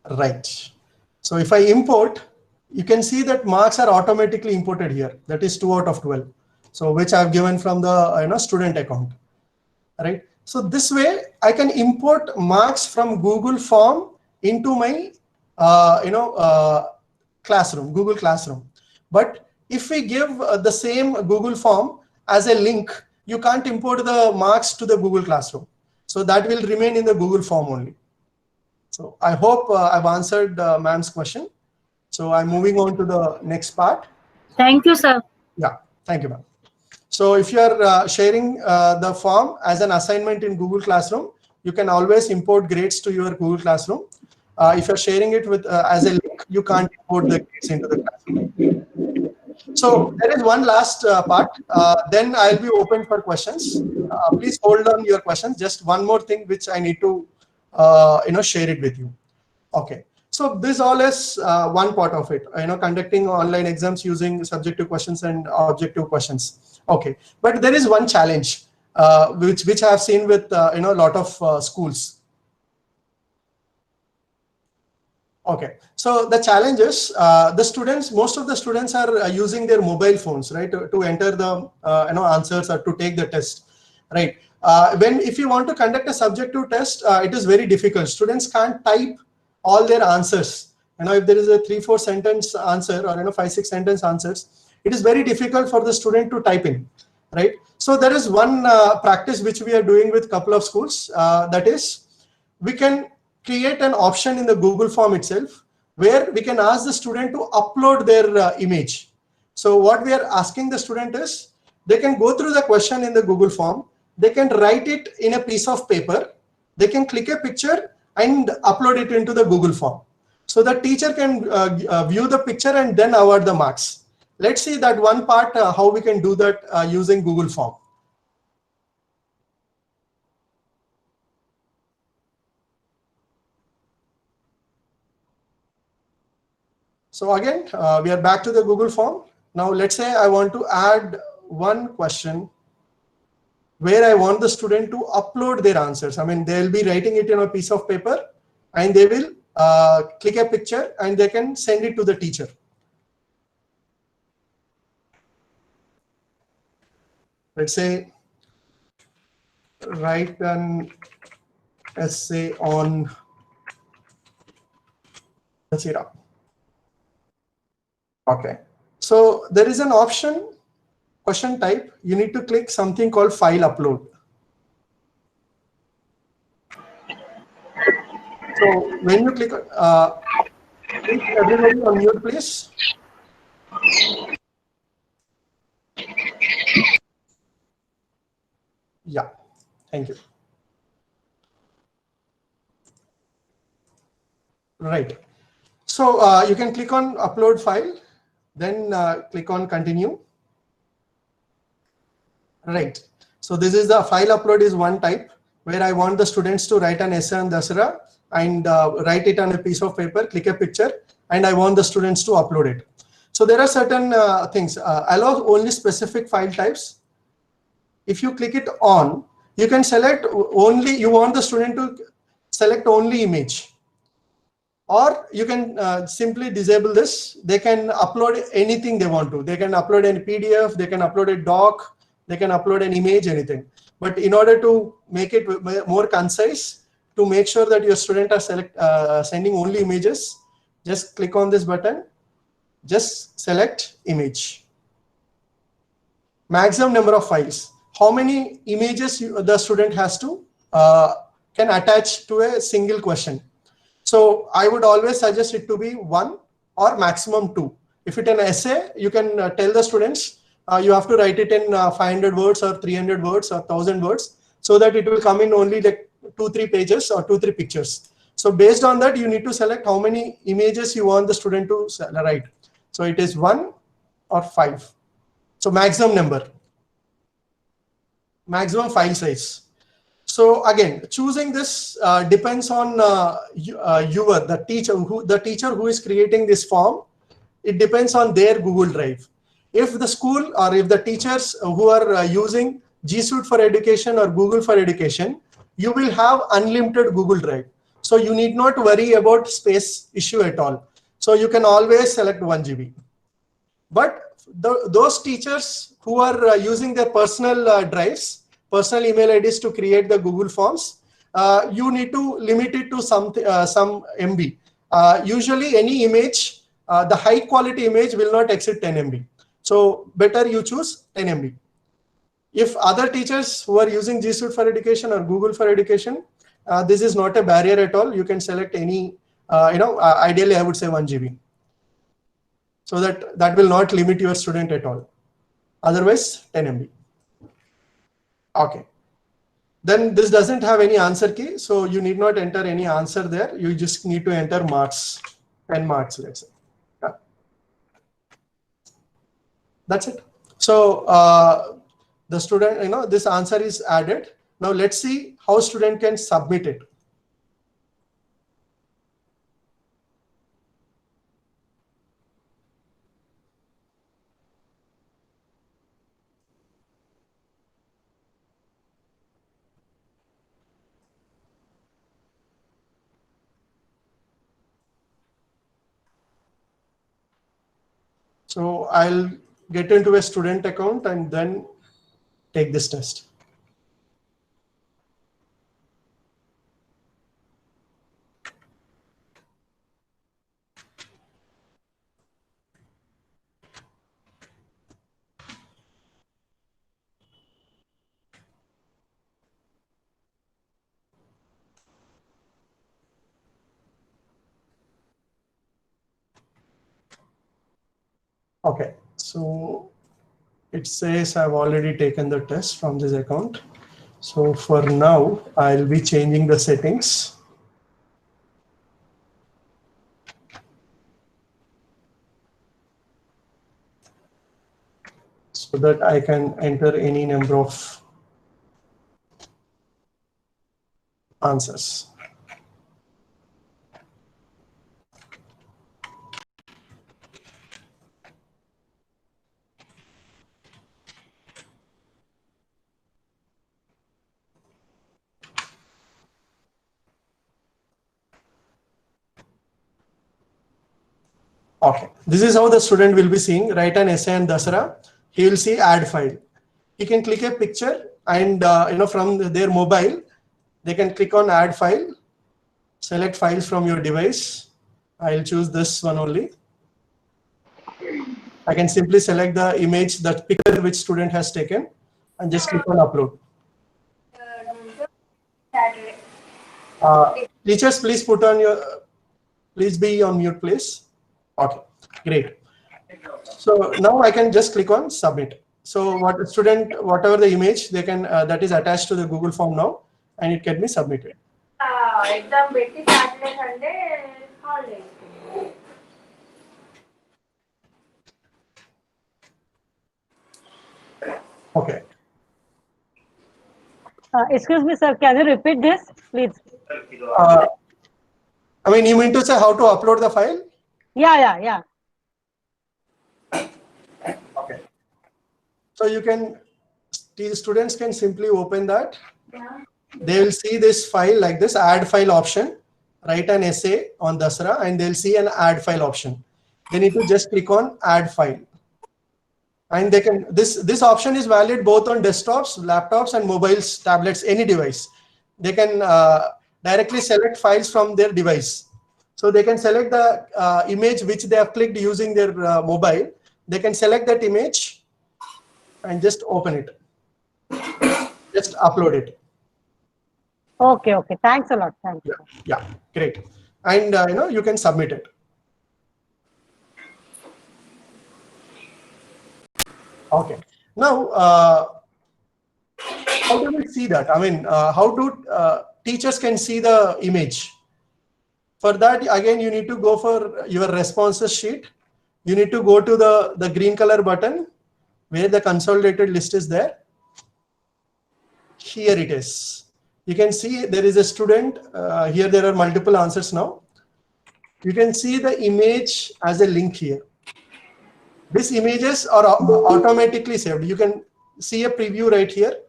Right. So if I import, you can see that marks are automatically imported here. That is 2 out of 12. So which I've given from the student account. Right. So this way I can import marks from Google form into my classroom, Google Classroom. But if we give the same Google form as a link, you can't import the marks to the Google Classroom. So that will remain in the Google form only. So I hope I've answered ma'am's question. So I'm moving on to the next part. Thank you, sir. Yeah, thank you, ma'am. So if you are sharing the form as an assignment in Google Classroom, you can always import grades to your Google Classroom. If you're sharing it with as a link, you can't import the grades into the classroom. So there is one last part. Then I'll be open for questions. Please hold on your questions. Just one more thing which I need to share it with you. Okay. So this all is one part of it. Conducting online exams using subjective questions and objective questions. Okay. But there is one challenge which I have seen with a lot of schools. Okay, so the challenge is most of the students are using their mobile phones, right, to enter the answers or to take the test, right? If you want to conduct a subjective test, it is very difficult. Students can't type all their answers. If there is a 3-4 sentence answer or 5-6 sentence answers, it is very difficult for the student to type in, right? So there is one practice which we are doing with a couple of schools. That is, we can create an option in the Google form itself where we can ask the student to upload their image. So what we are asking the student is, they can go through the question in the Google form, they can write it in a piece of paper, they can click a picture and upload it into the Google form. So the teacher can view the picture and then award the marks. Let's see that one part, how we can do that using Google Form. So again, we are back to the Google Form. Now let's say I want to add one question where I want the student to upload their answers. I mean, they'll be writing it in a piece of paper and they will click a picture and they can send it to the teacher. Let's say write an essay on Dasera. Okay, so there is an option, question type. You need to click something called file upload. So when you click, everybody on mute, please. Yeah, thank you. Right. So you can click on upload file, then click on continue. Right. So this is the file upload is one type where I want the students to write an essay on Dasara and write it on a piece of paper, click a picture, and I want the students to upload it. So there are certain things. Allow only specific file types. If you click it on, you can select only, you want the student to select only image. Or you can simply disable this. They can upload anything they want to. They can upload a PDF, they can upload a doc, they can upload an image, anything. But in order to make it more concise, to make sure that your student are sending only images, just click on this button, just select image. Maximum number of files. How many images the student has to can attach to a single question. So I would always suggest it to be 1 or maximum 2. If it's an essay, you can tell the students you have to write it in 500 words or 300 words or 1000 words, so that it will come in only like 2-3 pages or 2-3 pictures. So based on that, you need to select how many images you want the student to write. So it is 1 or 5. So maximum number, maximum file size. So again, choosing this depends on the teacher who is creating this form. It depends on their Google Drive. If the school or if the teachers who are using G Suite for Education or Google for Education, you will have unlimited Google Drive. So you need not worry about space issue at all. So you can always select 1 GB. But those teachers who are using their personal drives, personal email IDs to create the Google Forms, you need to limit it to some MB. Usually any image, the high quality image will not exceed 10 MB. So better you choose 10 MB. If other teachers who are using G Suite for Education or Google for Education, this is not a barrier at all. You can select any, ideally I would say 1 GB. So that will not limit your student at all. Otherwise 10 MB. Okay. Then this doesn't have any answer key. So you need not enter any answer there. You just need to enter marks, 10 marks, let's say. Yeah. That's it. So the student, this answer is added. Now let's see how student can submit it. So I'll get into a student account and then take this test. Okay, so it says I've already taken the test from this account. So for now, I'll be changing the settings. so that I can enter any number of answers. Okay, this is how the student will be seeing. Write an essay on Dasara. He will see add file. He can click a picture and from their mobile, they can click on add file, select files from your device. I'll choose this one only. I can simply select the image, that picture which student has taken, and just click on upload. Teachers, please please be on mute, please. Okay, great. So now I can just click on submit. So whatever the image they can that is attached to the Google form now, and it can be submitted. Exam betti Saturday Sunday holiday. Okay. Excuse me, sir. Can you repeat this, please? I mean, you mean to say how to upload the file? Yeah. Okay. So you can, the students can simply open that. They will see this file like this, add file option, write an essay on Dasara, and they'll see an add file option. They need to just click on add file. And they can, this option is valid both on desktops, laptops, and mobiles, tablets, any device. They can directly select files from their device. So they can select the image which they have clicked using their mobile. They can select that image and just open it. Just upload it. Okay. Thanks a lot. Thank you. Yeah, great. And you can submit it. Okay. Now, how do we see that? I mean, how do teachers can see the image? For that, again, you need to go for your responses sheet. You need to go to the green color button where the consolidated list is there. Here it is. You can see there is a student. Here there are multiple answers now. You can see the image as a link here. These images are automatically saved. You can see a preview right here.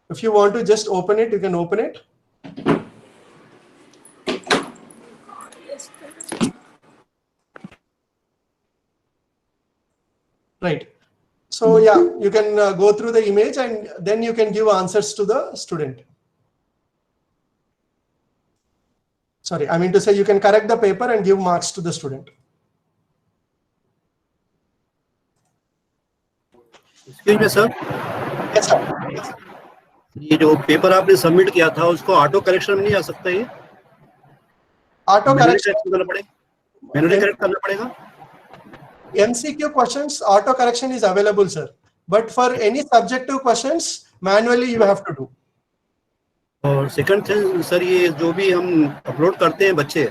If you want to just open it, you can open it. Right. So yeah, you can go through the image and then you can give answers to the student. Sorry, I mean to say you can correct the paper and give marks to the student. Excuse me sir, Yes, sir. ये जो paper आपने submit किया था उसको auto correction में नहीं आ सकता, ये Auto मैनुअली correction. करना पड़ेगा, मैनुअली करेक्ट करना पड़ेगा. MCQ questions, auto correction is available, sir. But for any subjective questions, manually you have to do. और सेकंड थिंग सर, ये जो भी हम अपलोड करते हैं बच्चे,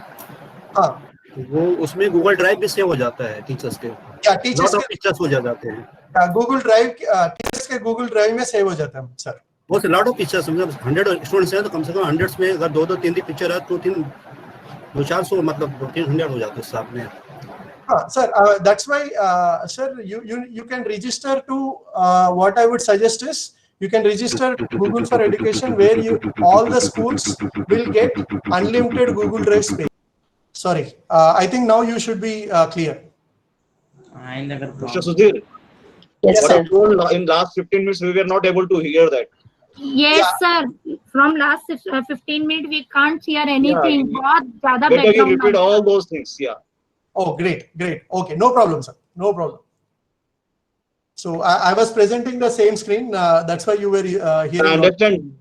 हाँ, वो उसमें गूगल ड्राइव भी सेव हो जाता है टीचर्स के, या टीचर्स लॉट ऑफ टीचर्स हो जाते हैं. गूगल ड्राइव, टीचर्स के गूगल ड्राइव में सेव हो जाता है सर. वो से लॉट ऑफ टीचर्स, मतलब 100 स्टूडेंट्स हैं तो कम से कम 100 में अगर 2-3 पिक्चर है तो 200-400 मतलब 200-300 हो जाते हैं साथ में. Sir, that's why, sir, you can register to what I would suggest is you can register to Google for Education, where all the schools will get unlimited Google Drive space. Sorry, I think now you should be clear. Mr. Sudhir, Yes, what sir. you told in last 15 minutes, we were not able to hear that. Yes, sir. From last 15 minutes, we can't hear anything. बहुत ज़्यादा Better you background repeat noise. all those things. Yeah. Oh, great. Okay, no problem, sir. No problem. So I was presenting the same screen. That's why you were hearing. I understand.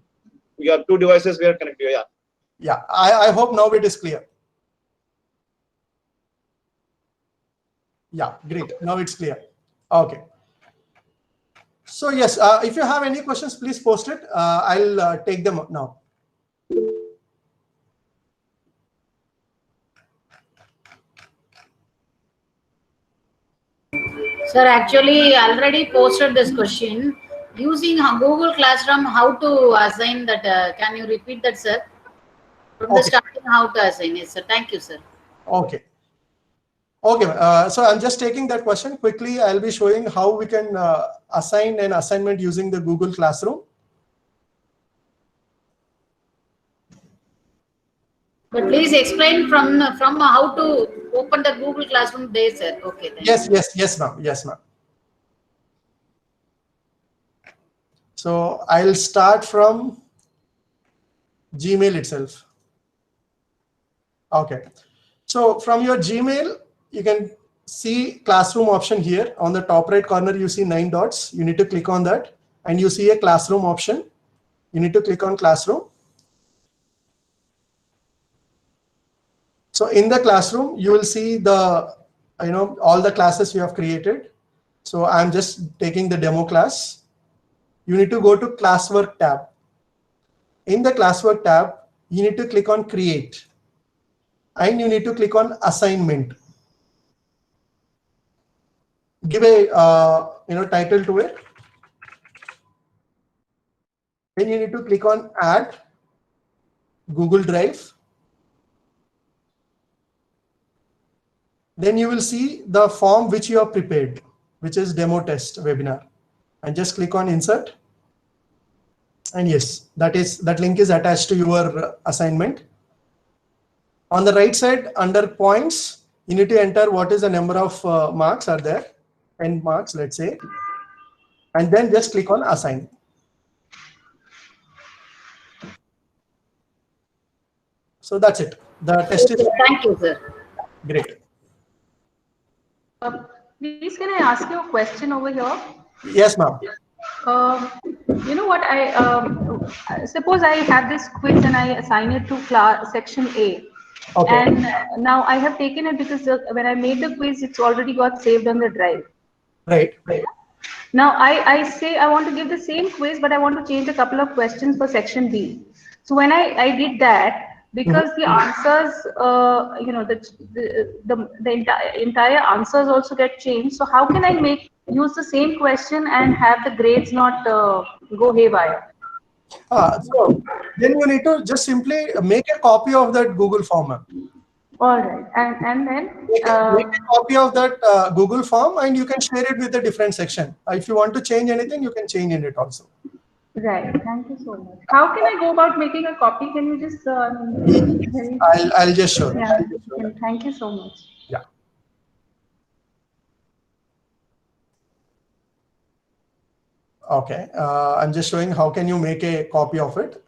We have two devices we are connected. Yeah. Yeah, I hope now it is clear. Yeah, great. Now it's clear. Okay. So yes, if you have any questions, please post it. I'll take them now. Sir, actually, already posted this question using Google Classroom. How to assign that? Can you repeat that, sir? From the Okay. starting, how to assign it, sir? Thank you, sir. Okay. Okay, so I'm just taking that question quickly. I'll be showing how we can assign an assignment using the Google Classroom. But please explain from how to open the Google Classroom there, sir. Okay, thank you. Yes, ma'am. Yes, ma'am. So I'll start from Gmail itself. Okay. So from your Gmail, you can see classroom option here. On the top right corner, you see 9 dots. You need to click on that, and you see a classroom option. You need to click on classroom. So in the classroom, you will see the, all the classes you have created. So I'm just taking the demo class. You need to go to classwork tab. In the classwork tab, you need to click on create, and you need to click on assignment. Give a title to it. Then you need to click on add Google Drive. Then you will see the form which you have prepared, which is demo test webinar, and just click on insert. And yes, that link is attached to your assignment. On the right side, under points, you need to enter what is the number of marks are there, 10 marks, let's say, and then just click on assign. So that's it. The test is. Thank you, sir. Great. Please, can I ask you a question over here? Yes, ma'am. You know what? I suppose I have this quiz and I assign it to class section A. Okay. And now I have taken it because when I made the quiz, it's already got saved on the drive. Right. Now I say I want to give the same quiz, but I want to change a couple of questions for section B. So when I did that, because the answers, the entire answers also get changed. So how can I use the same question and have the grades not go haywire? So then you need to just simply make a copy of that Google form. All right, and then make a copy of that Google form, and you can share it with a different section. If you want to change anything, you can change in it also. Right. Thank you so much. How can I go about making a copy? Can you just? I'll just show. Yeah. Thank you so much. Yeah. Okay. I'm just showing how can you make a copy of it.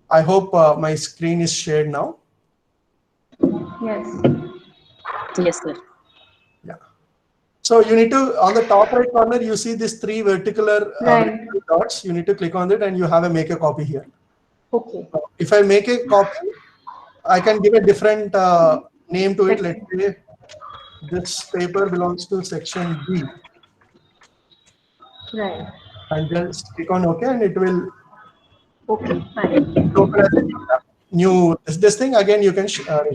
I hope my screen is shared now. Yes. Yes, sir. Yeah. So you need to, on the top right corner, you see these 3 vertical dots. You need to click on it, and you have a make a copy here. Okay. If I make a copy, I can give a different name to it. Let's say this paper belongs to section B. Right. And just click on OK, and it will. Okay. Fine. New this thing again. You can share.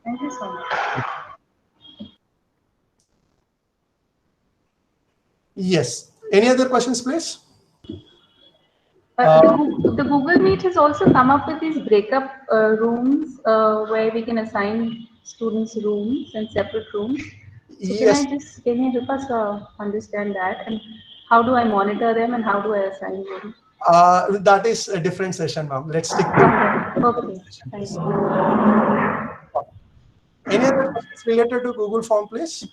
Thank you so much. Yes. Any other questions, please? The Google Meet has also come up with these breakup rooms where we can assign students rooms and separate rooms. So Yes. can you help us understand that, and how do I monitor them, and how do I assign them? That is a different session, ma'am. Let's stick to. Okay. Thank you. Any other questions related to Google Form, please?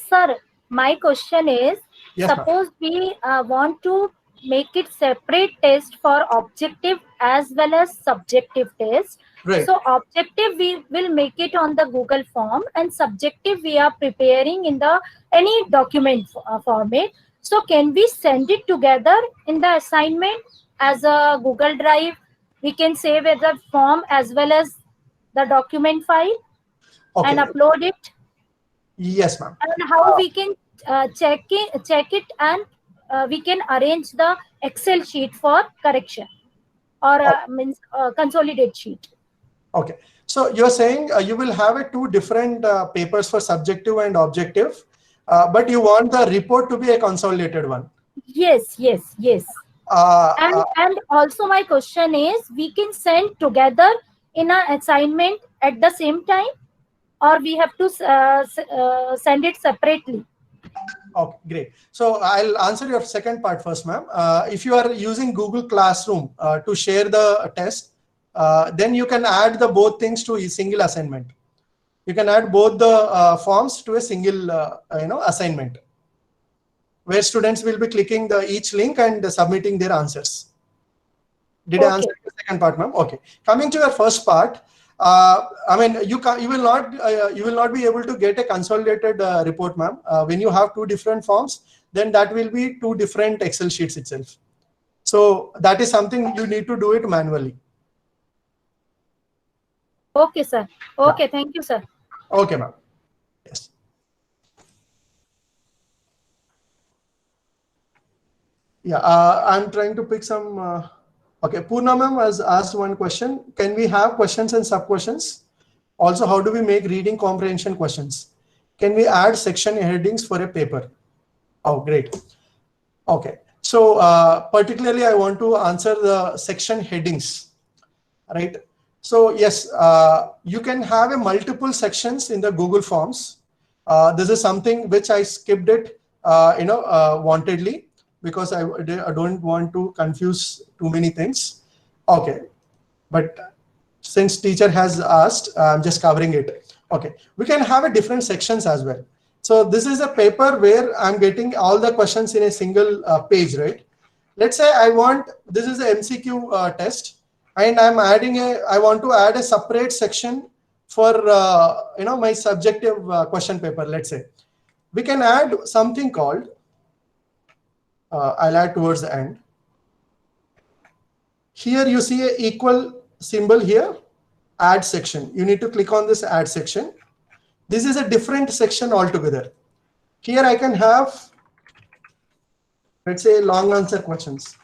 Sir, my question is, Yes, suppose we want to make it separate test for objective as well as subjective test. Right. So objective we will make it on the Google form, and subjective we are preparing in the any document format. So can we send it together in the assignment as a Google Drive? We can save as a form as well as the document file and upload it. Yes, ma'am. And how we can check it and we can arrange the Excel sheet for correction or means consolidate sheet. Okay. So you're saying you will have 2 different papers for subjective and objective. but you want the report to be a consolidated one. Yes. And also my question is, we can send together in an assignment at the same time, or we have to send it separately? Okay, great. So I'll answer your second part first, ma'am. If you are using Google Classroom to share the test, then you can add the both things to a single assignment. You can add both the forms to a single assignment, where students will be clicking each link and submitting their answers. Did I answer the second part, ma'am? Okay. Coming to your first part, I mean, you will not be able to get a consolidated report, ma'am. When you have two different forms, then that will be two different Excel sheets itself. So that is something you need to do it manually. Okay, sir. Okay, thank you, sir. Okay, ma'am. Yes. Yeah, I'm trying to pick some. Okay, Purna ma'am has asked one question. Can we have questions and sub-questions? Also, how do we make reading comprehension questions? Can we add section headings for a paper? Oh, great. Okay, so particularly I want to answer the section headings, right? So yes, you can have a multiple sections in the Google Forms. This is something which I skipped it, wantedly, because I don't want to confuse too many things. Okay, but since teacher has asked, I'm just covering it. Okay, we can have a different sections as well. So this is a paper where I'm getting all the questions in a single page, right? Let's say this is a MCQ test, and I want to add a separate section for my subjective question paper. Let's say we can add something called, I'll add towards the end. Here you see a equal symbol here, add section. You need to click on this add section. This is a different section altogether. Here I can have, let's say, long answer questions.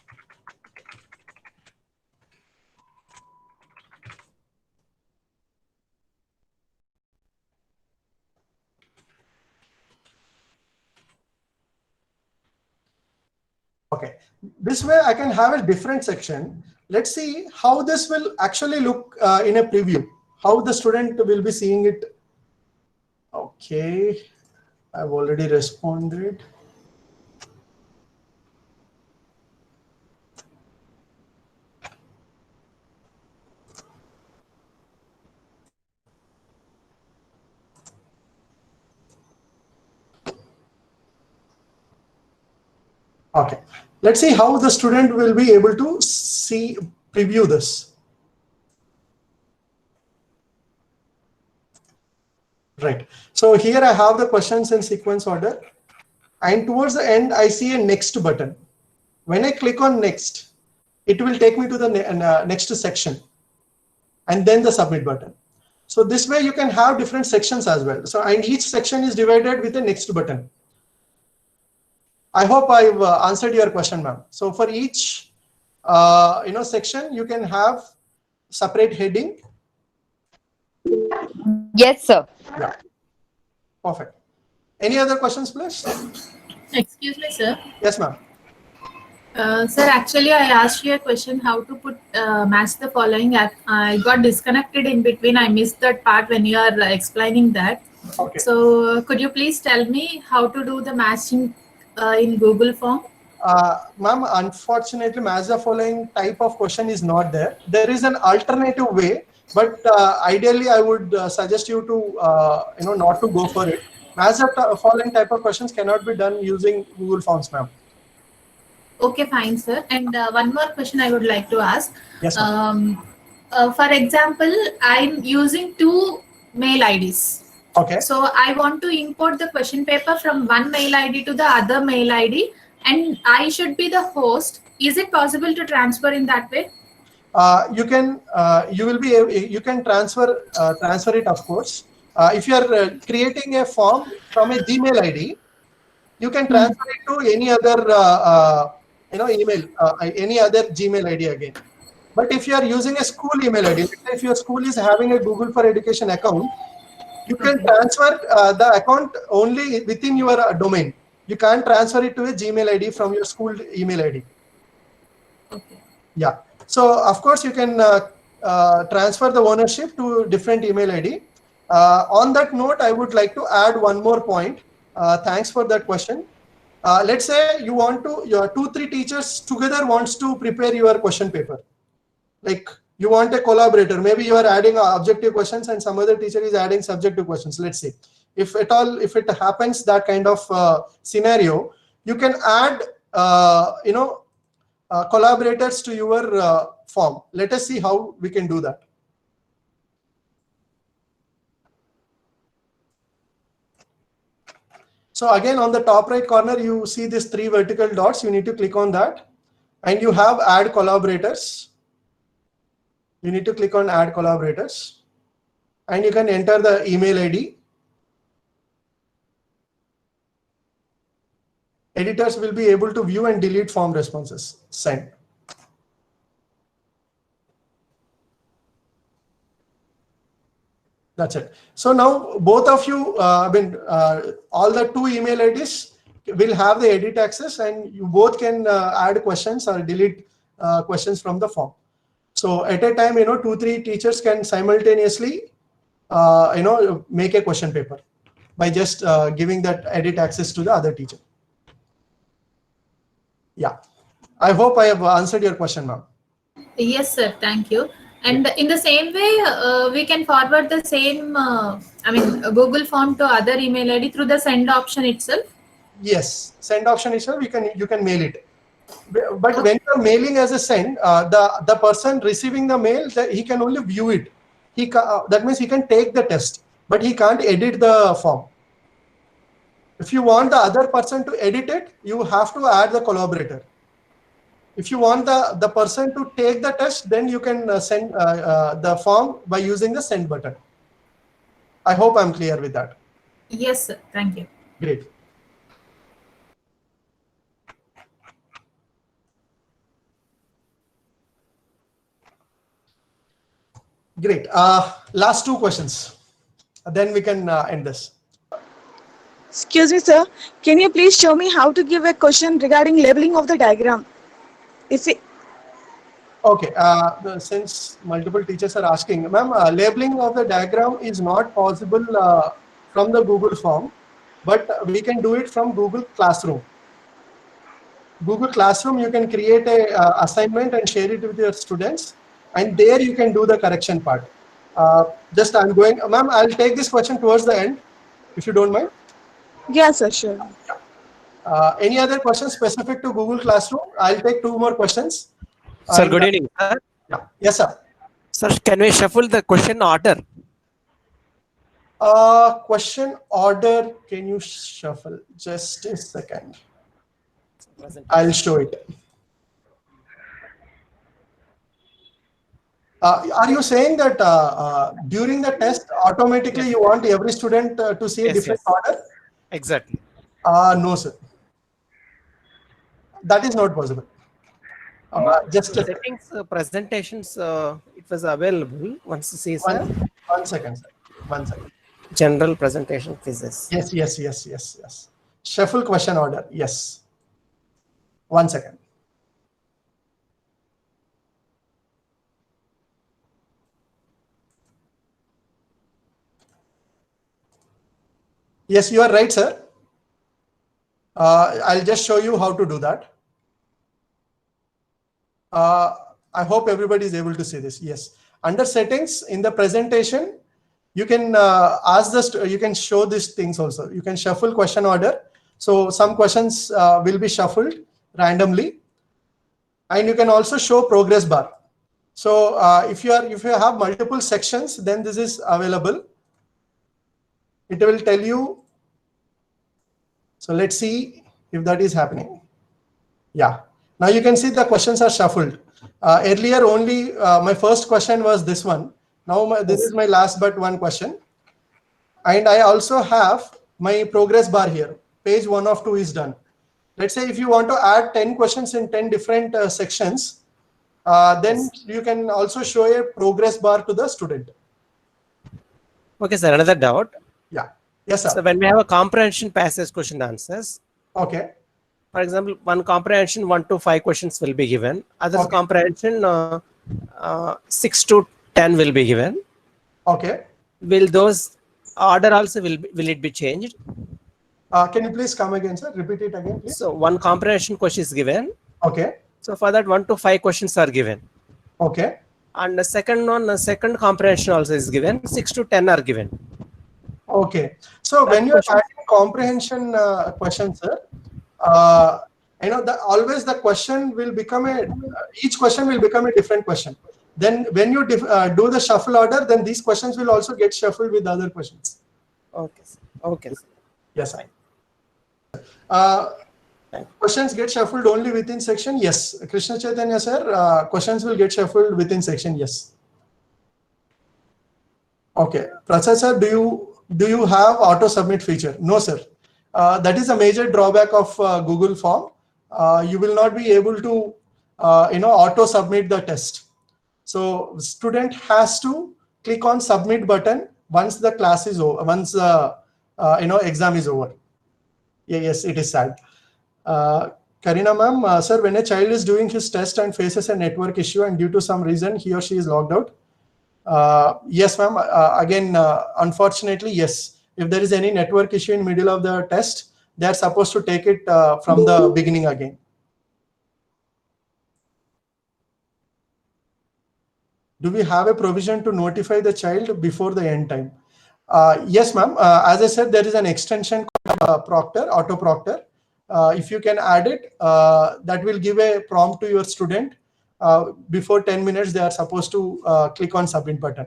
Okay, this way I can have a different section. Let's see how this will actually look in a preview, how the student will be seeing it. Okay, I've already responded. Okay, let's see how the student will be able to preview this. Right, so here I have the questions in sequence order, and towards the end I see a next button. When I click on next, it will take me to the next section, and then the submit button. So this way you can have different sections as well. So, and each section is divided with a next button. I hope I've answered your question, ma'am. So for each section, you can have separate heading. Yes, sir. Yeah. Perfect. Any other questions, please? Excuse me, sir. Yes, ma'am. Sir, actually, I asked you a question how to put match the following. I got disconnected in between. I missed that part when you are explaining that. Okay. So could you please tell me how to do the matching in Google form? Ma'am, unfortunately, match the following type of question is not there. There is an alternative way, but ideally, I would suggest you to not to go for it. Match the following type of questions cannot be done using Google Forms, ma'am. Okay, fine, sir. And one more question I would like to ask. Yes, for example, I'm using two mail IDs. Okay. So I want to import the question paper from one mail ID to the other mail ID, and I should be the host. Is it possible to transfer in that way? You can transfer it, of course. If you are creating a form from a Gmail ID, you can transfer it to any other email, any other Gmail ID again. But if you are using a school email ID, if your school is having a Google for Education account, You can transfer the account only within your domain. You can't transfer it to a Gmail ID from your school email ID. Okay. Yeah. So of course you can transfer the ownership to different email ID. On that note, I would like to add one more point. Thanks for that question. Let's say you want to, your 2-3 teachers together wants to prepare your question paper. Like you want a collaborator. Maybe you are adding objective questions and some other teacher is adding subjective questions. Let's say, if at all, if it happens that kind of scenario, you can add, collaborators to your form. Let us see how we can do that. So again, on the top right corner, you see these 3 vertical dots. You need to click on that, and you have add collaborators. You need to click on add collaborators, and you can enter the email ID. Editors will be able to view and delete form responses. Send. That's it. So now both of you, all the 2 email IDs will have the edit access, and you both can add questions or delete questions from the form. So at a time, 2-3 teachers can simultaneously, make a question paper by just giving that edit access to the other teacher. Yeah, I hope I have answered your question, ma'am. Yes, sir. Thank you. And in the same way, we can forward the same, Google form to other email ID through the send option itself. Yes, send option itself. You can mail it. But when you're mailing as a send, the person receiving the mail, he can only view it. That means he can take the test, but he can't edit the form. If you want the other person to edit it, you have to add the collaborator. If you want the person to take the test, then you can send the form by using the send button. I hope I'm clear with that. Yes, sir. Thank you. Great. Great. Last 2 questions. Then we can end this. Excuse me, sir. Can you please show me how to give a question regarding labeling of the diagram? Okay. Since multiple teachers are asking, ma'am, labeling of the diagram is not possible from the Google form, but we can do it from Google Classroom. Google Classroom, you can create a assignment and share it with your students, and there you can do the correction part. I'm going, ma'am, I'll take this question towards the end, if you don't mind. Yes, sir, sure. Any other questions specific to Google Classroom? I'll take 2 more questions. Sir, good evening. Sir. Yeah. Yes, sir. Sir, can we shuffle the question order? Question order, can you shuffle? Just a second. I'll show it. Are you saying that during the test, automatically you want every student to see a different order? Exactly. No, sir. That is not possible. Just settings, presentations, it was available. Once you see, sir. One second, sir. 1 second. General presentation quizzes. Yes. Shuffle question order. Yes. 1 second. Yes, you are right, sir. I'll just show you how to do that. I hope everybody is able to see this. Yes. Under settings in the presentation, you can you can show these things also. You can shuffle question order. So some questions will be shuffled randomly, and you can also show progress bar. So if you have multiple sections, then this is available. It will tell you. So let's see if that is happening. Yeah. Now you can see the questions are shuffled. Earlier only my first question was this one. Now this is my last but one question. And I also have my progress bar here. Page 1 of 2 is done. Let's say if you want to add 10 questions in 10 different sections, then you can also show a progress bar to the student. Okay, sir. Another doubt. Yeah. Yes, sir. So when we have a comprehension passage question answers, Okay. for example, one comprehension 1 to 5 questions will be given. Others Okay. comprehension 6 to 10 will be given. Okay. Will those order also will it be changed? Can you please come again, sir? Repeat it again, please. So one comprehension question is given. Okay. So for that 1 to 5 questions are given. Okay. And the second one, the second comprehension also is given. 6 to 10 are given. Okay. So when you are adding comprehension question, sir, always the question will become each question will become a different question. Then when you do the shuffle order, then these questions will also get shuffled with other questions. Okay. Okay. Yes, I. Questions get shuffled only within section. Yes, Krishna Chaitanya sir, questions will get shuffled within section. Yes. Okay, Prasad sir, do you have auto submit feature? No, sir. That is a major drawback of Google Form. You will not be able to auto submit the test. So student has to click on submit button once the class is over, once exam is over. Yeah, yes, it is sad. Karina ma'am, sir, when a child is doing his test and faces a network issue and due to some reason he or she is logged out. Yes, ma'am. Again, unfortunately, yes. If there is any network issue in middle of the test, they are supposed to take it from the beginning again. Do we have a provision to notify the child before the end time? Yes, ma'am. As I said, there is an extension called Proctor, Auto Proctor. If you can add it, that will give a prompt to your student. Before 10 minutes, they are supposed to click on submit button.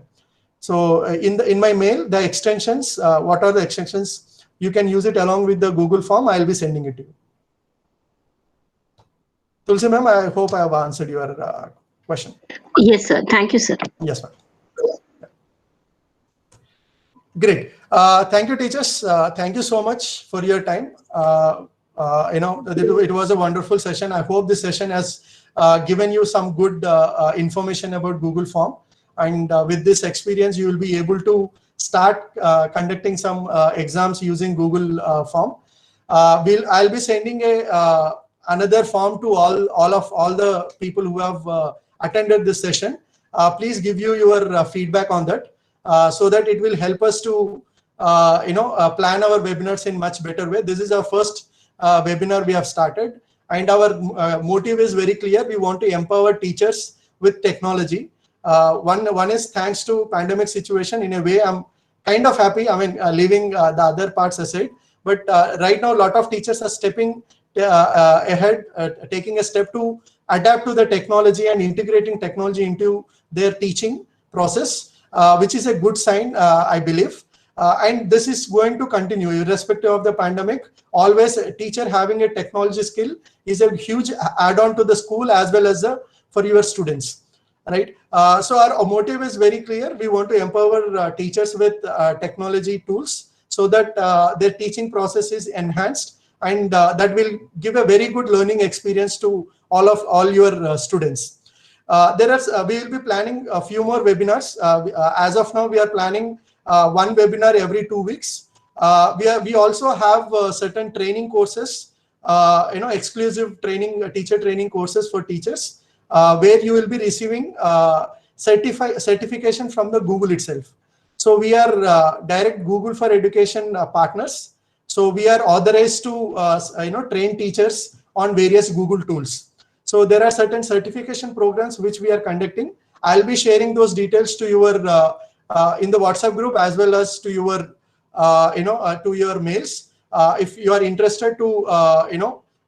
So in my mail, the extensions, what are the extensions? You can use it along with the Google form. I'll be sending it to you. Tulsi ma'am, I hope I have answered your question. Yes, sir. Thank you, sir. Yes, ma'am. Great. Thank you, teachers. Thank you so much for your time. It was a wonderful session. I hope this session has given you some good information about Google Form. And with this experience, you will be able to start conducting some exams using Google Form. I'll be sending another form to all the people who have attended this session. Please give your feedback on that so that it will help us to plan our webinars in much better way. This is our first webinar we have started, and our motive is very clear. We want to empower teachers with technology. One is thanks to pandemic situation. In a way, I'm kind of happy. I mean, leaving the other parts aside, but right now a lot of teachers are stepping ahead, taking a step to adapt to the technology and integrating technology into their teaching process, which is a good sign, I believe. And this is going to continue irrespective of the pandemic. Always a teacher having a technology skill is a huge add-on to the school as well as for your students, right? So our motive is very clear. We want to empower teachers with technology tools so that their teaching process is enhanced, and that will give a very good learning experience to all your students. We will be planning a few more webinars. As of now, we are planning one webinar every 2 weeks. We also have certain training courses, exclusive training, teacher training courses for teachers, where you will be receiving certification from the Google itself. So we are direct Google for Education partners. So we are authorized to train teachers on various Google tools. So there are certain certification programs which we are conducting. I'll be sharing those details to your in the WhatsApp group as well as to your to your mails. If you are interested to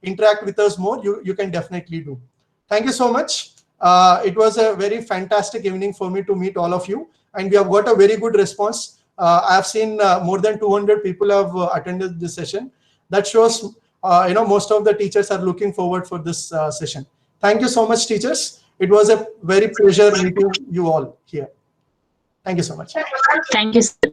interact with us more, you can definitely do. Thank you so much. It was a very fantastic evening for me to meet all of you, and we have got a very good response. I have seen more than 200 people have attended this session. That shows most of the teachers are looking forward for this session. Thank you so much, teachers. It was a very pleasure meeting you all here. Thank you so much. Thank you, sir.